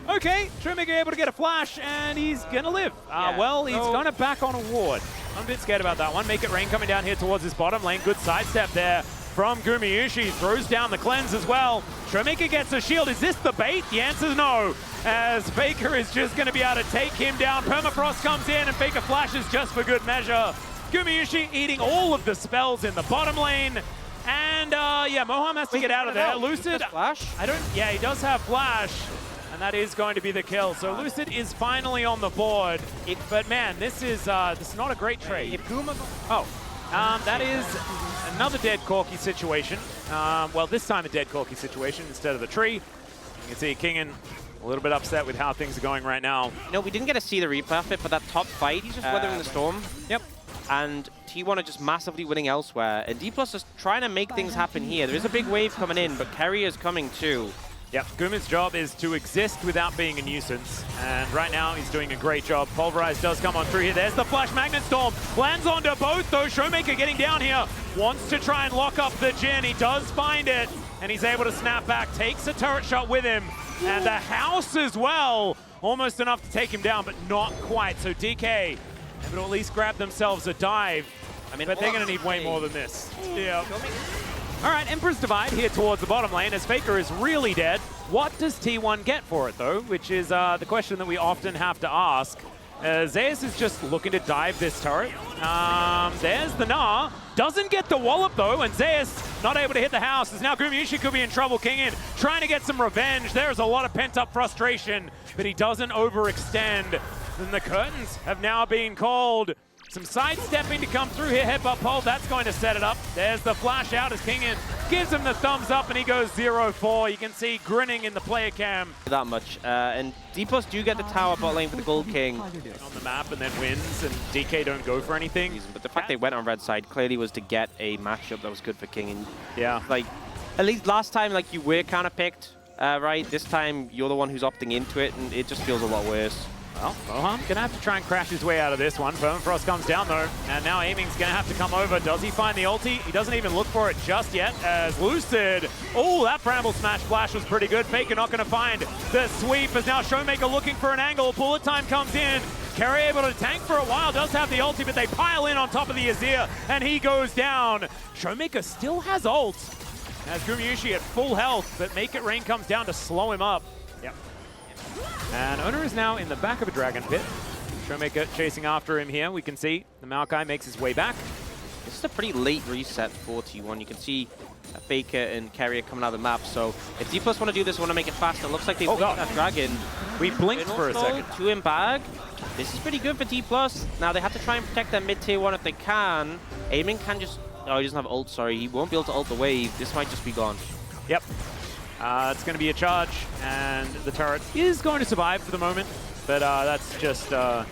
Okay, Showmaker able to get a flash, and he's going to live. Well, he's going to back on a ward. I'm a bit scared about that one. Make it rain coming down here towards his bottom lane. Good sidestep there from Gumayusi. Throws down the cleanse as well. Showmaker gets a shield. Is this the bait? The answer is no, as Faker is just going to be able to take him down. Permafrost comes in, and Faker flashes just for good measure. Gumayusi eating all of the spells in the bottom lane. And yeah, Moham has to get out of there. Lucid,
Flash?
yeah, he does have flash. And that is going to be the kill. So Lucid is finally on the board. But man, this is not a great trade. That is another dead Corki situation. Well, this time a dead Corki situation instead of the tree. You can see Kingen a little bit upset with how things are going right now.
No, we didn't get to see the replay of it, but that top fight, he's just weathering the storm.
Yep.
And T1 are just massively winning elsewhere. And D+ is trying to make things happen here. There is a big wave coming in, but Carry is coming too.
Yep, Guma's job is to exist without being a nuisance, and right now he's doing a great job. Pulverize does come on through here. There's the Flash Magnet Storm. Lands onto both, though. Showmaker getting down here. Wants to try and lock up the Jhin. He does find it, and he's able to snap back. Takes a turret shot with him, and the house as well. Almost enough to take him down, but not quite. So DK able to at least grab themselves a dive. I mean, but they're going to need way more than this. Yeah. All right, Emperor's Divide here towards the bottom lane as Faker is really dead. What does T1 get for it, though? Which is the question that we often have to ask. Zeus is just looking to dive this turret. There's the Gnar. Doesn't get the wallop, though, and Zeus not able to hit the house. As now Gumayusi could be in trouble. Kingen trying to get some revenge. There's a lot of pent-up frustration, but he doesn't overextend. And the curtains have now been called. Some sidestepping to come through here. Headbutt pole, that's going to set it up. There's the flash out as Kingen gives him the thumbs up, and he goes 0-4. You can see grinning in the player cam.
That much. And D+ do get the tower bot lane for the Gold King.
On the map and then wins, and DK don't go for anything.
But the fact they went on red side clearly was to get a matchup that was good for King. And
yeah.
Like, at least last time, like, you were counter-picked, right? This time, you're the one who's opting into it, and it just feels a lot worse.
Well, Moham gonna have to try and crash his way out of this one. Permafrost comes down though, and now Aiming's gonna have to come over. Does he find the ulti? He doesn't even look for it just yet as Lucid. Oh, that Bramble Smash Flash was pretty good. Faker not gonna find the sweep as now Showmaker looking for an angle. Bullet time comes in. Carry able to tank for a while, does have the ulti, but they pile in on top of the Azir, and he goes down. Showmaker still has ult, as Gumayusi at full health, but Make It Rain comes down to slow him up. Yep. And Owner is now in the back of a Dragon Pit. Showmaker chasing after him here. We can see the Maokai makes his way back.
This is a pretty late reset for T1. You can see Faker and Carrier coming out of the map. So if D+ want to do this, want to make it faster. It looks like they've that Dragon.
We blinked for a second.
2 in bag. This is pretty good for D+. Now they have to try and protect their mid-tier 1 if they can. Aiming can just... Oh, he doesn't have ult, sorry. He won't be able to ult the wave. This might just be gone.
Yep. It's going to be a charge, and the turret is going to survive for the moment, but that's just,
The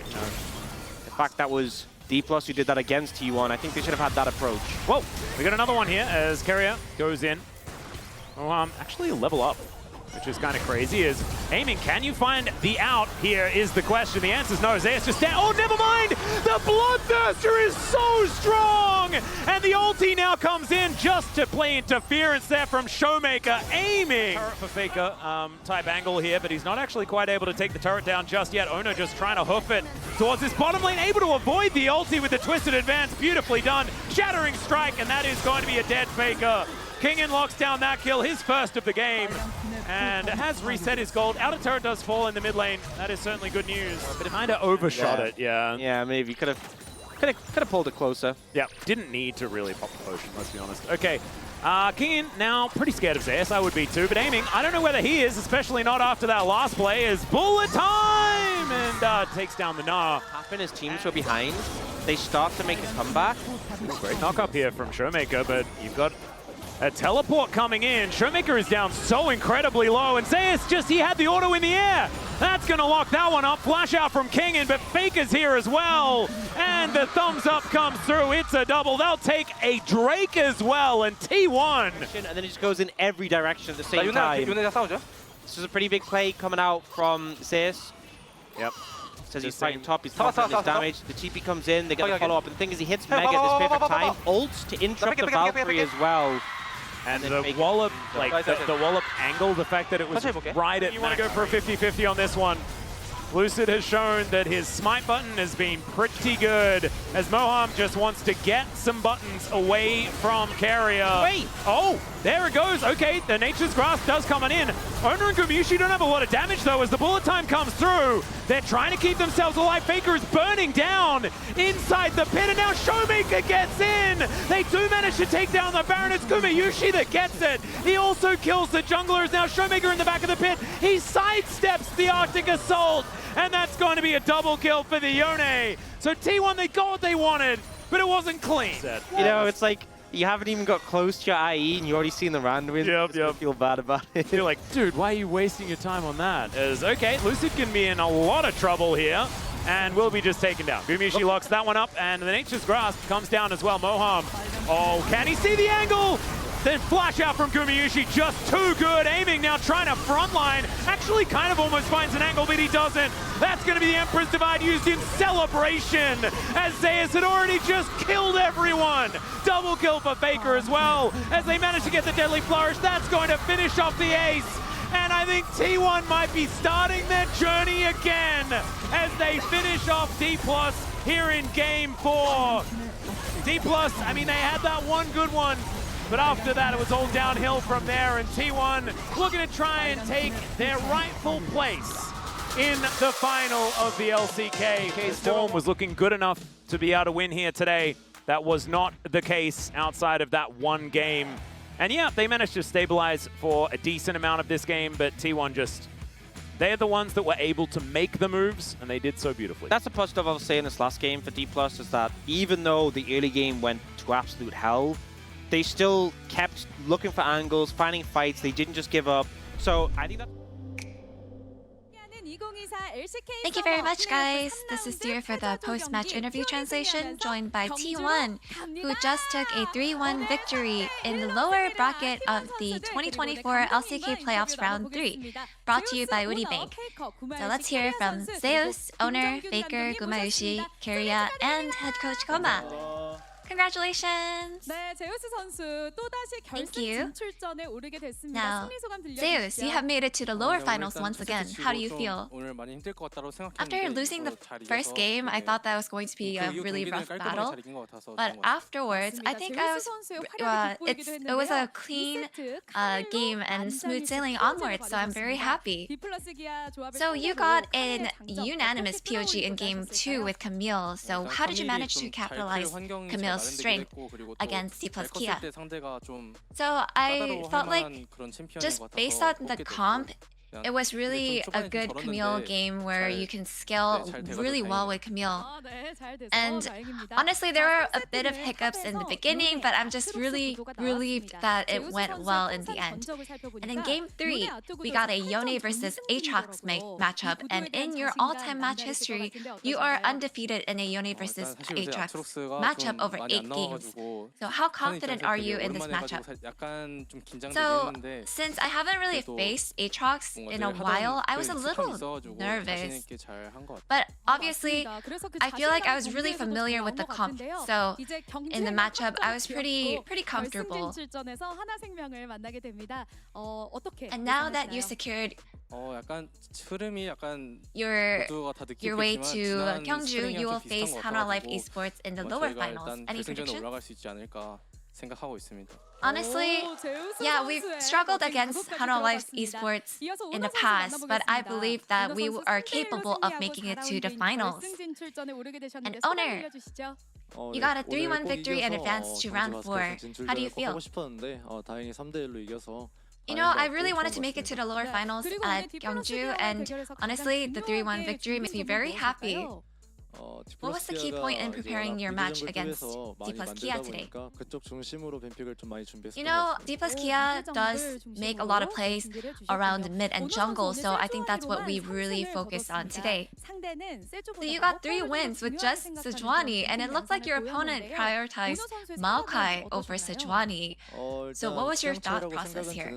fact that was D+ who did that against T1, I think they should have had that approach.
Whoa, we got another one here as Carrier goes in. Oh, actually level up, which is kind of crazy. Is Aiming, can you find the out here is the question. The answer is no. Zeus just down. Oh, never mind! The Bloodthirster is so strong! And the ulti now comes in just to play interference there from Showmaker. Aiming! Turret for Faker, type angle here, but he's not actually quite able to take the turret down just yet. Ono just trying to hoof it towards his bottom lane, able to avoid the ulti with the twisted advance. Beautifully done. Shattering strike, and that is going to be a dead Faker. Kingen locks down that kill, his first of the game, and has reset his gold. Outer turret does fall in the mid lane. That is certainly good news. But it might have overshot it, yeah.
Yeah, maybe. Could have pulled it closer.
Yeah, didn't need to really pop the potion, let's be honest. Okay, Kingen now pretty scared of Zeus, I would be too, but Aiming, I don't know whether he is, especially not after that last play, is bullet time! And takes down the Gnar.
Happen as teams were behind, they start to make a comeback.
Great knock up here from Showmaker, but you've got a teleport coming in. Showmaker is down so incredibly low, and Zeus he had the auto in the air. That's going to lock that one up. Flash out from Kingen, but Faker's here as well. And the thumbs up comes through. It's a double. They'll take a Drake as well, and T1.
And then it just goes in every direction at the same time. This is a pretty big play coming out from Zeus.
Yep.
Says he's fighting top, he's confident his damage. The TP comes in, they get the follow-up, and the thing is he hits Mega at this perfect time. Ults to interrupt the Valkyrie as well.
And
then
the
make it.
wallop,
So-
like the wallop angle, the fact that it was
Okay.
right at. You want to go for a 50-50 on this one. Lucid has shown that his smite button has been pretty good, as Moham just wants to get some buttons away from Carrier.
Wait!
Oh, there it goes. Okay, the Nature's Grasp does come on in. Owner and Gumayusi don't have a lot of damage though as the bullet time comes through. They're trying to keep themselves alive. Faker is burning down inside the pit, and now Showmaker gets in. They do manage to take down the Baron. It's Gumayusi that gets it. He also kills the junglers. Now Showmaker in the back of the pit. He sidesteps the Arctic Assault, and that's going to be a double kill for the Yone. So T1, they got what they wanted, but it wasn't clean.
You know, it's like you haven't even got close to your IE and you're already seen the round win.
Yep,
Just gonna feel bad about it.
You're like, dude, why are you wasting your time on that? As, okay, Lucid can be in a lot of trouble here, and will be just taken down. Gumayusi locks that one up, and the Nature's Grasp comes down as well. Moham, oh, can he see the angle? Then flash out from Gumayusi, just too good. Aiming now, trying to frontline. Actually kind of almost finds an angle, but he doesn't. That's going to be the Emperor's Divide used in celebration, as Zeus had already just killed everyone. Double kill for Faker as well, as they manage to get the Deadly Flourish. That's going to finish off the ace. And I think T1 might be starting their journey again, as they finish off D+ here in Game 4. D+, I mean, they had that one good one, but after that, it was all downhill from there, and T1 looking to try and take their rightful place in the final of the LCK. His form was looking good enough to be able to win here today. That was not the case outside of that one game. And yeah, they managed to stabilize for a decent amount of this game, but T1 just, they're the ones that were able to make the moves, and they did so beautifully.
That's a positive I'll say in this last game for D+, is that even though the early game went to absolute hell, they still kept looking for angles, finding fights. They didn't just give up. So I think that.
Thank you very much, guys. This is Dear for the post-match interview translation, joined by T1, who just took a 3-1 victory in the lower bracket of the 2024 LCK Playoffs Round 3, brought to you by Woori Bank. So let's hear from Zeus, owner, Faker, Gumayusi, Kyria, and head coach Koma. Congratulations! Thank you. Now, Zeus, you have made it to the lower finals once again. How do you feel? After losing the first game, I thought that was going to be a really rough battle. But afterwards, I think it was a clean game and smooth sailing onwards, so I'm very happy. So you got an unanimous POG in Game 2 with Camille. So how did you manage to capitalize Camille's strength against D+ Kia? So I felt like, just based on the comp, it was really a good Camille game where you can scale really well with Camille. And honestly, there were a bit of hiccups in the beginning, but I'm just really relieved that it went well in the end. And in Game 3, we got a Yone versus Aatrox matchup, and in your all-time match history, you are undefeated in a Yone versus Aatrox matchup over 8 games. So how confident are you in this matchup? So since I haven't really faced Aatrox in a while, I was a little nervous. But obviously, I feel like I was really familiar with the comp. So in the matchup, I was pretty comfortable. And now that you secured your way to Gyeongju, you will face Hanwha Life Esports in the lower finals. Any predictions? Honestly, yeah, we've struggled against Hanwha Life Esports in the past, but I believe that we are capable of making it to the finals. And Owner, you got a 3-1 victory and advanced to round 4. How do you feel? You know, I really wanted to make it to the lower finals at Gyeongju, and honestly, the 3-1 victory makes me very happy. What was the key point in preparing your match against D+ Kia today? You know, D+ Kia does make a lot of plays around mid and jungle, so I think that's what we really focused on today. So you got 3 wins with just Sejuani, and it looked like your opponent prioritized Maokai over Sejuani. So what was your thought process here?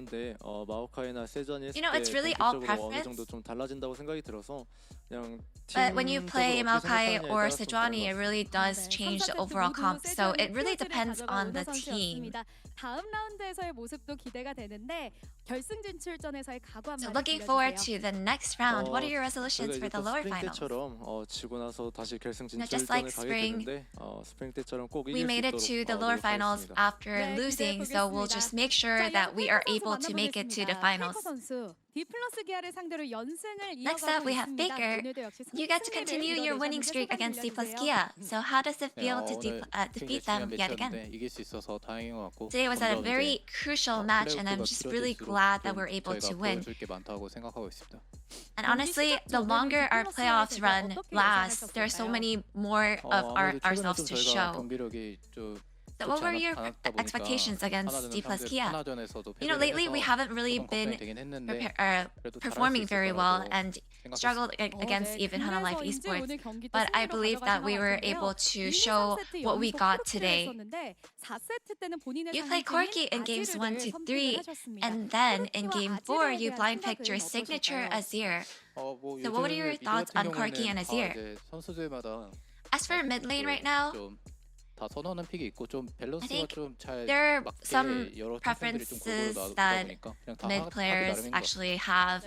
You know, it's really all preference. But when you play Maokai or Sejuani, it really does change the overall comp. So it really depends on the team.
다음 라운드에서의 모습도 기대가 되는데 결승 진출전에서의 각오
So
한마디
looking forward
들려주세요.
to the next round. What are your resolutions for the lower finals?
때처럼 지고 나서 다시 결승
just like
진출전을 가게
spring,
되는데 스프링 때처럼 꼭
We
이길 수
made it to
있도록
the lower finals
노력하겠습니다.
after
네,
losing, so we'll
기대해
just
보겠습니다.
make sure
자,
that we
이어서
are
페이커
able to make it to the
만나보겠습니다.
finals.
페이커 선수, D 플러스 기아를 상대로 연승을
Next
이어가고
up, we have
있습니다.
Faker.
오늘도 역시
You get to
승리를
continue your winning
이뤄내셨는데
streak
소감
against D plus
들려주세요.
Kia. So how does it feel to
오늘
defeat
굉장히
them yet again?
매치였는데 이길 수 있어서 다행인 것 같고
Today was a
점점
very
이제
crucial match, and I'm just really glad that we're able to
저희가
win.
보여줄 게 많다고 생각하고 있습니다.
And honestly, the longer our playoffs run lasts, there are so many more of ourselves to show.
경기력이 좀
So what were your expectations against D plus Kia?
하나전에서도
You know, lately we haven't really been performing very well and struggled against even Hana Life Esports. But I believe that we were able to show what we got today. You played Corki in games 1 to 3, and then in game 4 you blind picked your signature Azir. So what are your thoughts on Corki and Azir?
선수들마다
As for mid lane right now,
다 선호하는 픽이 있고 좀 밸런스가
think
좀잘
there are
맞게
some
여러 팀들이 좀
preferences
골고루
that
나오다 보니까 그냥 다
mid
하기
players
나름인 것 같아요.
actually have.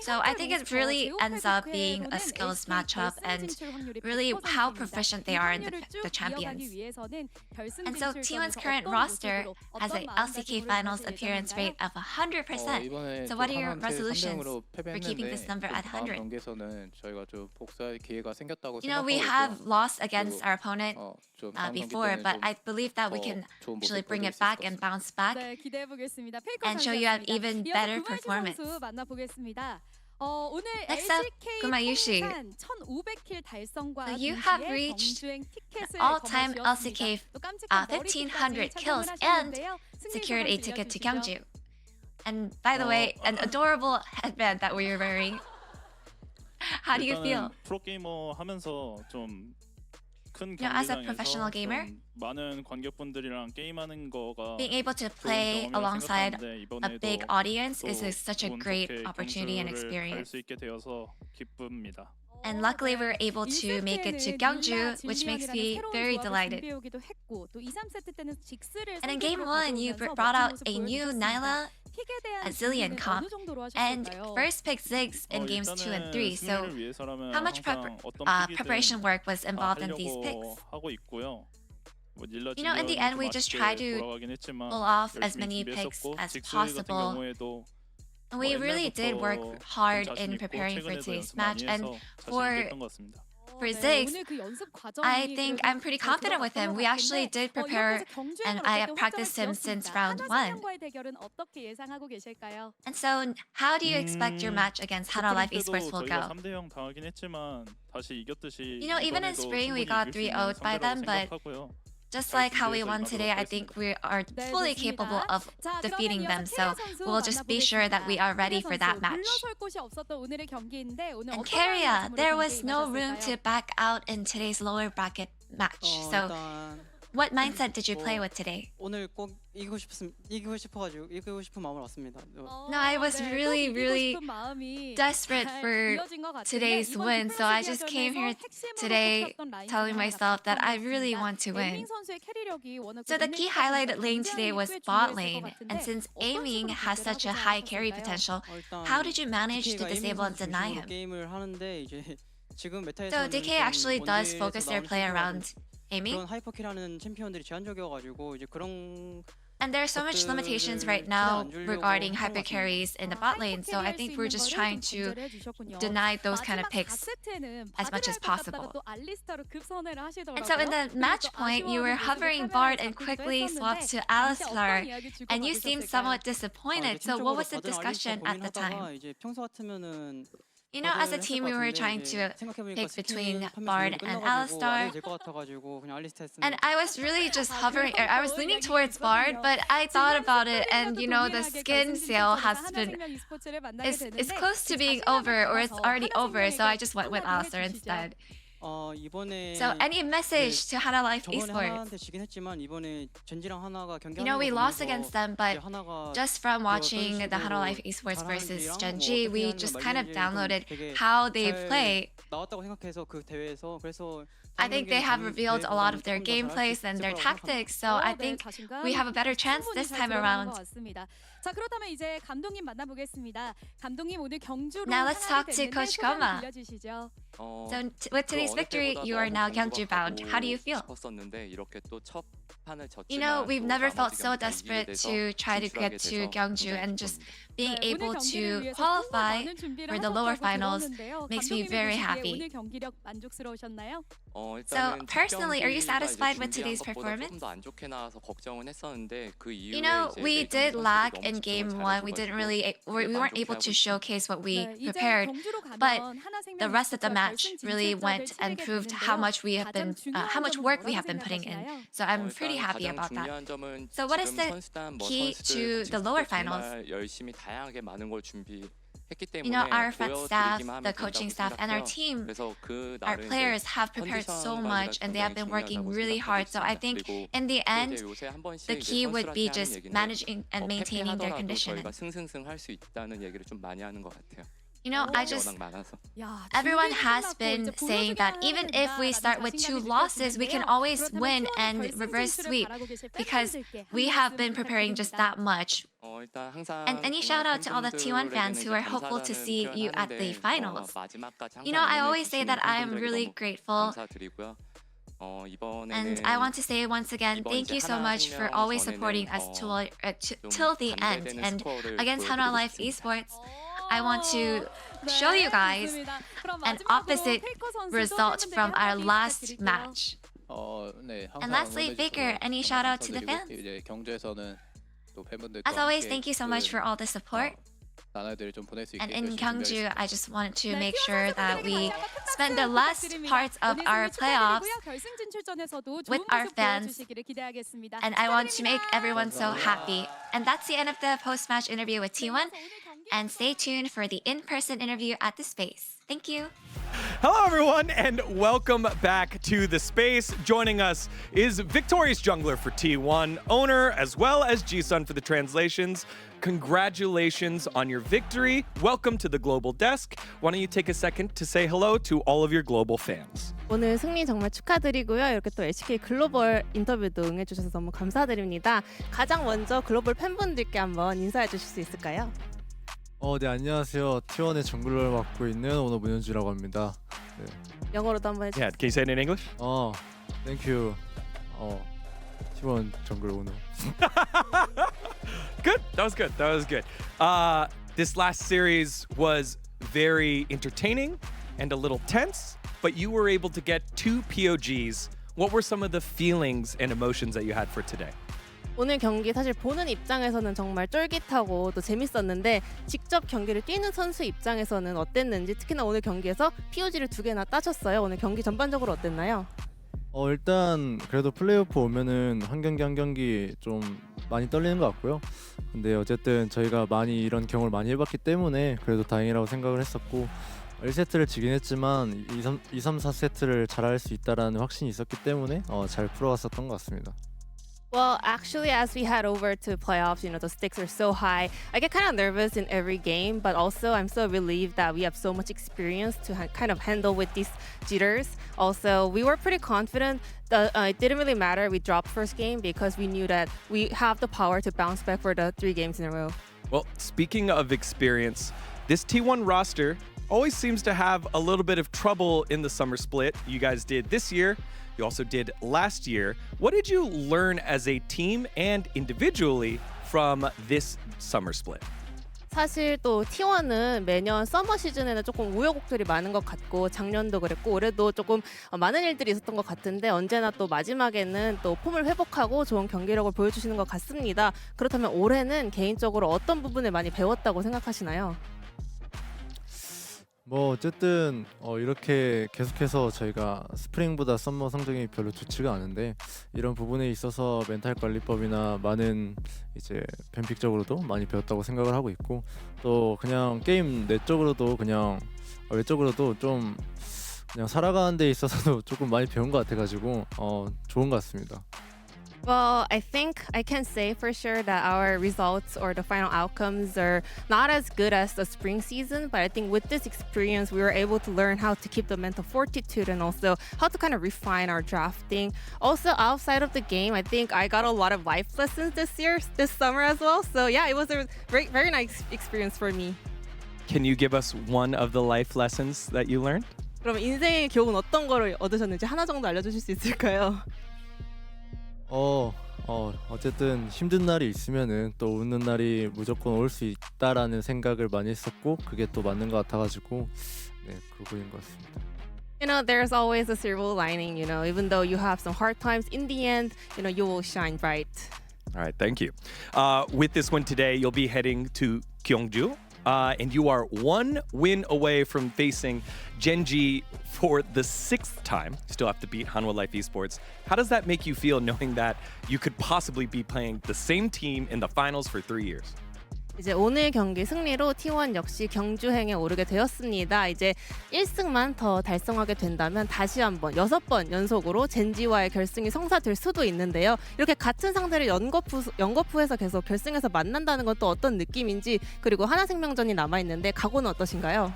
So I think it really ends up being a skills matchup and really how proficient they are in the champions. And so T1's current roster has an LCK finals appearance rate of 100%.
이번에
So
좀
what are your
하나한테
resolutions
3대0으로
for keeping this
패배했는데
number at
다음
100?
경기에서는 저희가 좀 복수할 기회가 생겼다고
You know,
생각하고
we have
있고요.
lost against our opponent
좀 다음 경기
before,
때는
but
좀
I believe that we
더
can
좋은
actually
모습
bring
보여줄
it
수 있을
back
것
and
같습니다.
bounce back.
네, 기대해 보겠습니다. 페이커
and show you have
선수였습니다.
even
이어서
better
구마유시
performance.
선수 만나보겠습니다. 오늘
Next up,
LCK
구마유시.
통산 1,500킬 달성과
So you
동시에
have reached
정주행 티켓을
all-time
거머쥐었습니다.
LCK
또 깜찍한 머리띠까지
1,500
착용을
kills and
하셨는데요. 승리
secured a
소감
ticket to
들려주시죠.
Gyeongju. And by the way, an adorable headband that we were wearing. How do you feel?
프로게이머 하면서 좀 큰
You know, as a
경기장에서
professional gamer,
좀 많은 관객분들이랑 게임하는 거가
being able to
좋은
play
경험이라고
alongside
생각하는데
a
이번에도
big audience
또
is such a
운
great
좋게
opportunity and
경주를 갈
experience.
수 있게 되어서 기쁩니다.
And luckily, we were able to make it to Gyeongju, which makes me very delighted. And in game 1, you brought out a new Nyla a zillion comp, and first pick Ziggs in games 2 and 3. So how much preparation work was involved in these picks? You know, in the end, we just try to pull off as many picks as possible. And we really did work hard in preparing for today's match. And for Ziggs, I think I'm pretty confident with him. We actually did prepare, and I have practiced him since round 1. And so, how do you expect your match against Hana Life Esports will go? You know, even in spring, we got 3-0'd by them, but just like how we won today, I think we are fully capable of defeating them. So we'll just be sure that we are ready for that match. And Keria, there was no room to back out in today's lower bracket match. So what mindset did you play with today?
오늘 꼭 이기고 싶은 마음으로 왔습니다.
No, I was really desperate for today's win, so I just came here today telling myself that I really want to win. So the key highlighted lane today was bot lane, and since aiming has such a high carry potential, how did you manage to disable and deny him? So DK actually does focus their play around aiming.
그런 하이퍼킬하는 챔피언들이 제한적이어가지고 이제 그런
And there are so much limitations right now regarding hyper carries in the bot lane, so I think we're just trying to deny those kind of picks as much as possible. And so in the match point, you were hovering Bard and quickly swapped to Alistar, and you seemed somewhat disappointed. So what was the discussion at the time? You know, as a team, we were trying to pick between Bard and Alistar. And I was really just hovering, I was leaning towards Bard, but I thought about it, and you know, the skin sale has been, it's close to being over, or it's already over, so I just went with Alistar instead.
이번에
So any message to Hana Life
저번에
Esports?
하나한테 지긴 했지만 이번에 젠지랑 하나가
You
경기하는
know,
거
we lost
보면서
against them, but
이제 하나가
just from watching the Hana Life Esports versus Gen G, we just kind of downloaded how they play.
나왔다고 생각해서 그 대회에서 그래서
I think they have revealed a lot of their gameplays and their tactics, so I think we have a better chance this time around.
자, 그렇다면 이제 감독님 만나보겠습니다. 감독님 오늘 경주로
Now let's talk to
향하게 됐는데
Coach
소감
Goma.
들려주시죠.
So with today's victory, you are now Gyeongju bound. How do you feel?
싶었었는데 이렇게 또 첫 판을 졌지만
You know, we've
또
never
나머지
felt so
경기
desperate
이기게
to
돼서
try to
진출하게
get to
돼서
Gyeongju
굉장히
and just
기쁩니다.
being
네,
able
오늘 경기를
to
위해서 정말
qualify
많은 준비를
for the lower
하셨다고
finals
들었는데요.
makes me
감독님이
very
보시기에
happy.
오늘 경기력 만족스러우셨나요?
So personally, are you satisfied with today's
조금
performance?
더 안 좋게 나와서 걱정은 했었는데 그 이후에
You know,
이제
we
내
did
경기
lag
선수들이
in
너무
game
집중을
one. We didn't really, we weren't able to showcase what we
네, 이제
prepared.
경주로
but
가면 하나생명
The rest of the
직접
match
결승
really
진출자를
went and
치르게
proved
되는데요.
how much we have
가장
been,
중요한
how much
점은
work we
뭐라고
have been putting in.
생각하시나요?
So I'm pretty happy
가장
about that.
중요한 점은
So what is
지금
the
선수단
key to
선수들
the lower
코치들도
finals?
정말 열심히 다양하게 많은 걸 준비했기 때문에
You know, our front staff,
보여드리기만 하면
the coaching
된다고
staff, and our
생각해요.
team,
그래서 그
our
날은
players
이제
have prepared so
컨디션
much and they have
관리가
been working
굉장히
really
중요하다고
hard. So I
생각하고
think
있습니다.
in the
그리고
end,
이제 요새 한 번씩
the
이제
key would be
선수들한테 하는
just
얘기인데
managing and maintaining their
패배하더라도
condition.
저희가 승승승 할 수 있다는 얘기를 좀 많이 하는 것 같아요.
You know, I just
워낙 많아서.
야,
everyone
준비를
has
끝났고
been
이제
saying that
보여주기만
even
하면
if we
된다라는
start with
자신감이
2 losses, we can
느껴지는데요.
always
그렇다면
win
T1
and
결승
reverse
진출을
sweep
바라고 계실
because
팬분들께 한
we have
말씀
been preparing just
부탁드립니다.
that much.
일단 항상
And any shout out to all the T1 fans who are hopeful to see you at the finals. You know, I always say that I am really grateful.
감사드리고요.
And
이번에는
I want to say once again, thank you so much for always supporting us till the end. And against Hana Life Esports, I want to show you guys an opposite result from our last match.
네, 항상
And lastly,
응원해주셔서
Faker, any shout out to the
감사드리고,
fans?
이제 경주에서는 또 팬분들과
As always,
함께
thank you so much for all the support.
나날들을 좀 보낼 수 있게
And in
열심히
Gyeongju,
준비하겠습니다.
I just wanted to
네,
make
T1
sure that
선수들에게
we
다시 한번 큰
spend the
박수
last
부탁드립니다.
parts of
오늘
our
승리
playoffs
축하드리고요. 결승 진출전에서도
with
좋은
our
모습
fans.
보여주시기를 기대하겠습니다.
And I want to make
축하드립니다.
everyone so happy. And that's the end of the post-match interview with T1.
오늘 경기
And stay tuned for the in-person interview at the space. Thank you.
Hello, everyone, and welcome back to the space. Joining us is Victorious Jungler for T1, owner, as well as G-Sun for the translations. Congratulations on your victory. Welcome to the Global Desk. Why don't you take a second to say hello to all of your global fans?
오늘 승리 정말 축하드리고요. 이렇게 또 LCK 글로벌 인터뷰도 응해주셔서 너무 감사드립니다. 가장 먼저 글로벌 팬분들께 한번 인사해 주실 수 있을까요?
네, 안녕하세요. T1의 정글러를 맡고 있는 오너 문현주라고 합니다. 네.
영어로도 한번 해주세요.
Yeah, can you say it in English?
Thank you. T1 정글 오너.
Good. That was good. That was good. This last series was very entertaining and a little tense, but you were able to get 2 POGs. What were some of the feelings and emotions that you had for today?
오늘 경기 사실 보는 입장에서는 정말 쫄깃하고 또 재밌었는데 직접 경기를 뛰는 선수 입장에서는 어땠는지 특히나 오늘 경기에서 POG를 2개나 따셨어요. 오늘 경기 전반적으로 어땠나요?
일단 그래도 플레이오프 오면은 한 경기 한 경기 좀 많이 떨리는 것 같고요. 근데 어쨌든 저희가 많이 이런 경험을 많이 해봤기 때문에 그래도 다행이라고 생각을 했었고 1세트를 지긴 했지만 2, 3, 4세트를 잘할 수 있다라는 확신이 있었기 때문에 잘 풀어갔었던 것 같습니다.
Well, actually, as we head over to playoffs, you know, the stakes are so high. I get kind of nervous in every game, but also I'm so relieved that we have so much experience to kind of handle with these jitters. Also, we were pretty confident that it didn't really matter. We dropped first game because we knew that we have the power to bounce back for the 3 games in a row.
Well, speaking of experience, this T1 roster always seems to have a little bit of trouble in the summer split. You guys did this year. You also did last year. What did you learn as a team and individually from this summer split?
사실 또 T1은 매년 서머 시즌에는 조금 우여곡절이 많은 것 같고 작년도 그랬고 올해도 조금 많은 일들이 있었던 것 같은데 언제나 또 마지막에는 또 폼을 회복하고 좋은 경기력을 보여주시는 것 같습니다. 그렇다면 올해는 개인적으로 어떤 부분을 많이 배웠다고 생각하시나요?
어쨌든 이렇게 계속해서 저희가 스프링보다 썸머 성적이 별로 좋지가 않은데 이런 부분에 있어서 멘탈 관리법이나 많은 이제 뱀픽적으로도 많이 배웠다고 생각을 하고 있고 또 그냥 게임 내적으로도 그냥 외적으로도 좀 그냥 살아가는 데 있어서도 조금 많이 배운 것 같아가지고 좋은 것 같습니다.
Well, I think I can say for sure that our results or the final outcomes are not as good as the spring season, but I think with this experience, we were able to learn how to keep the mental fortitude and also how to kind of refine our drafting. Also, outside of the game, I think I got a lot of life lessons this summer as well. So yeah, it was a very nice experience for me.
Can you give us one of the life lessons that you learned?
그럼 인생의 교훈 어떤 거를 얻으셨는지 하나 정도 알려주실 수 있을까요?
어쨌든 힘든 날이 있으면은 또 웃는 날이 무조건 올 수 있다라는 생각을 많이 했었고 그게 또 맞는 것 같아가지고 네 그거인 것 같습니다.
You know, there's always a silver lining, you know, even though you have some hard times, in the end, you know, you will shine bright.
All right, thank you. With this win today, you'll be heading to Gyeongju, and you are one win away from facing Genji for the 6th time. You still have to beat Hanwha Life Esports. How does that make you feel knowing that you could possibly be playing the same team in the finals for 3 years?
이제 오늘 경기 승리로 T1 역시 경주행에 오르게 되었습니다. 이제 1승만 더 달성하게 된다면 다시 한번 6번 연속으로 젠지와의 결승이 성사될 수도 있는데요. 이렇게 같은 상대를 연거푸에서 계속 결승에서 만난다는 건 또 어떤 느낌인지, 그리고 하나생명전이 남아있는데 각오는 어떠신가요?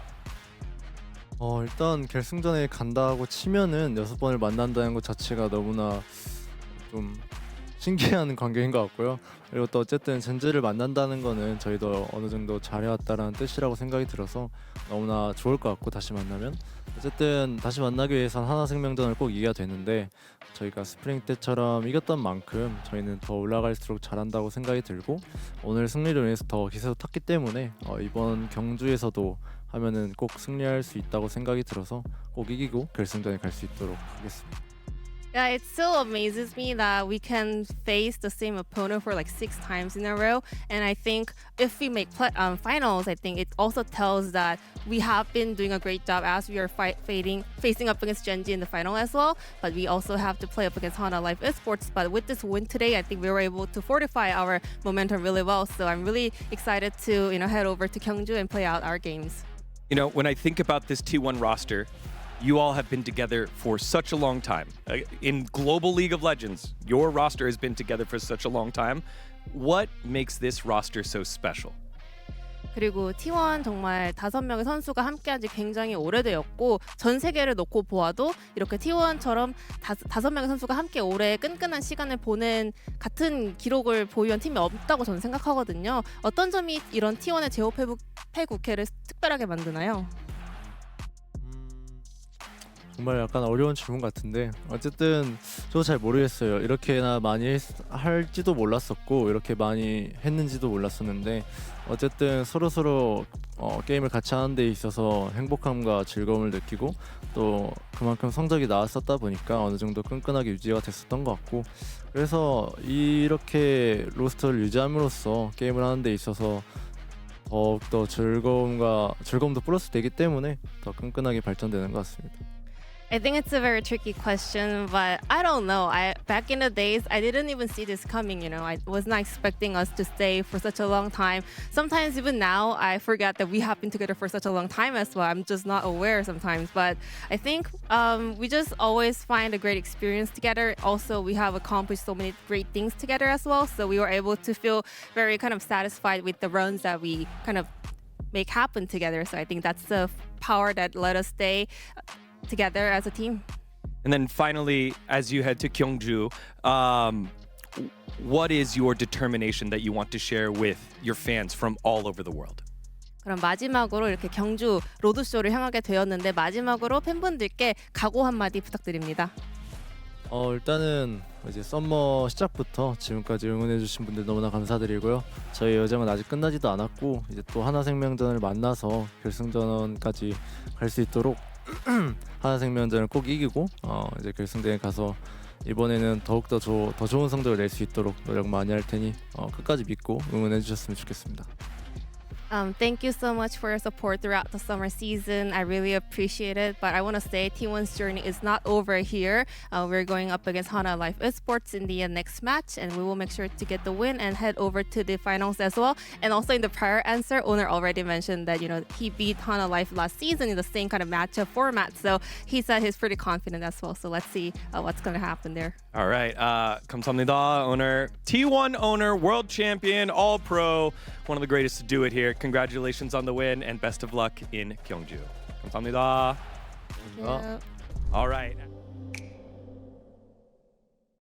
일단 결승전에 간다고 치면은 6번을 만난다는 것 자체가 너무나 좀 신기한 광경인 것 같고요. 그리고 또 어쨌든 젠지를 만난다는 거는 저희도 어느 정도 잘해왔다라는 뜻이라고 생각이 들어서 너무나 좋을 것 같고, 다시 만나면 어쨌든 다시 만나기 위해선 하나생명전을 꼭 이겨야 되는데 저희가 스프링 때처럼 이겼던 만큼 저희는 더 올라갈수록 잘한다고 생각이 들고, 오늘 승리를 위해서 더 기세도 탔기 때문에 이번 경주에서도 하면은 꼭 승리할 수 있다고 생각이 들어서 꼭 이기고 결승전에 갈 수 있도록 하겠습니다.
Yeah, it still amazes me that we can face the same opponent for like 6 times in a row. And I think if we make finals, I think it also tells that we have been doing a great job as we are facing up against Genji in the final as well. But we also have to play up against Hanwha Life Esports. But with this win today, I think we were able to fortify our momentum really well. So I'm really excited to head over to Gyeongju and play out our games.
You know, when I think about this T1 roster, you all have been together for such a long time. In Global League of Legends, your roster has been together for such a long time. What makes this roster so special?
그리고 T1 정말 5명의 선수가 함께한 지 굉장히 오래되었고, 전 세계를 놓고 보아도 이렇게 T1처럼 5명의 선수가 함께 오래 끈끈한 시간을 보낸 같은 기록을 보유한 팀이 없다고 저는 생각하거든요. 어떤 점이 이런 T1의 제호 패국회를 특별하게 만드나요?
정말 약간 어려운 질문 같은데, 어쨌든 저도 잘 모르겠어요. 이렇게나 많이 할지도 몰랐었고 이렇게 많이 했는지도 몰랐었는데, 어쨌든 서로 게임을 같이 하는 데 있어서 행복함과 즐거움을 느끼고 또 그만큼 성적이 나왔었다 보니까 어느 정도 끈끈하게 유지가 됐었던 것 같고, 그래서 이렇게 로스터를 유지함으로써 게임을 하는 데 있어서 더욱더 즐거움도 플러스 되기 때문에 더 끈끈하게 발전되는 것 같습니다.
I think it's a very tricky question, but I don't know. Back in the days, I didn't even see this coming. I was not expecting us to stay for such a long time. Sometimes even now, I forget that we have been together for such a long time as well. I'm just not aware sometimes. But I think we just always find a great experience together. Also, we have accomplished so many great things together as well. So we were able to feel very kind of satisfied with the runs that we kind of make happen together. So I think that's the power that let us stay together as a team.
And then finally, as you head to Gyeongju, what is your determination that you want to share with your fans from all over the world?
그럼 마지막으로 이렇게 경주 로드쇼를 향하게 되었는데, 마지막으로 팬분들께 각오 한마디 부탁드립니다.
일단은 이제 썸머 시작부터 지금까지 응원해주신 분들 너무나 감사드리고요. 저희 여정은 아직 끝나지도 않았고 이제 또 하나생명전을 만나서 결승전까지 갈 수 있도록 하나생명전을 꼭 이기고 이제 결승전에 가서 이번에는 더욱더 더 좋은 성적을 낼 수 있도록 노력 많이 할 테니 끝까지 믿고 응원해 주셨으면 좋겠습니다.
Thank you so much for your support throughout the summer season. I really appreciate it. But I want to say T1's journey is not over here. We're going up against Hana Life Esports in the next match, and we will make sure to get the win and head over to the finals as well. And also in the prior answer, Owner already mentioned that he beat Hana Life last season in the same kind of matchup format. So he said he's pretty confident as well. So let's see what's going to happen there.
All right. 감사합니다, Owner. T1 Owner, world champion, all pro, one of the greatest to do it here. Congratulations on the win and best of luck in Gyeongju. 감사합니다.
Yeah.
All right.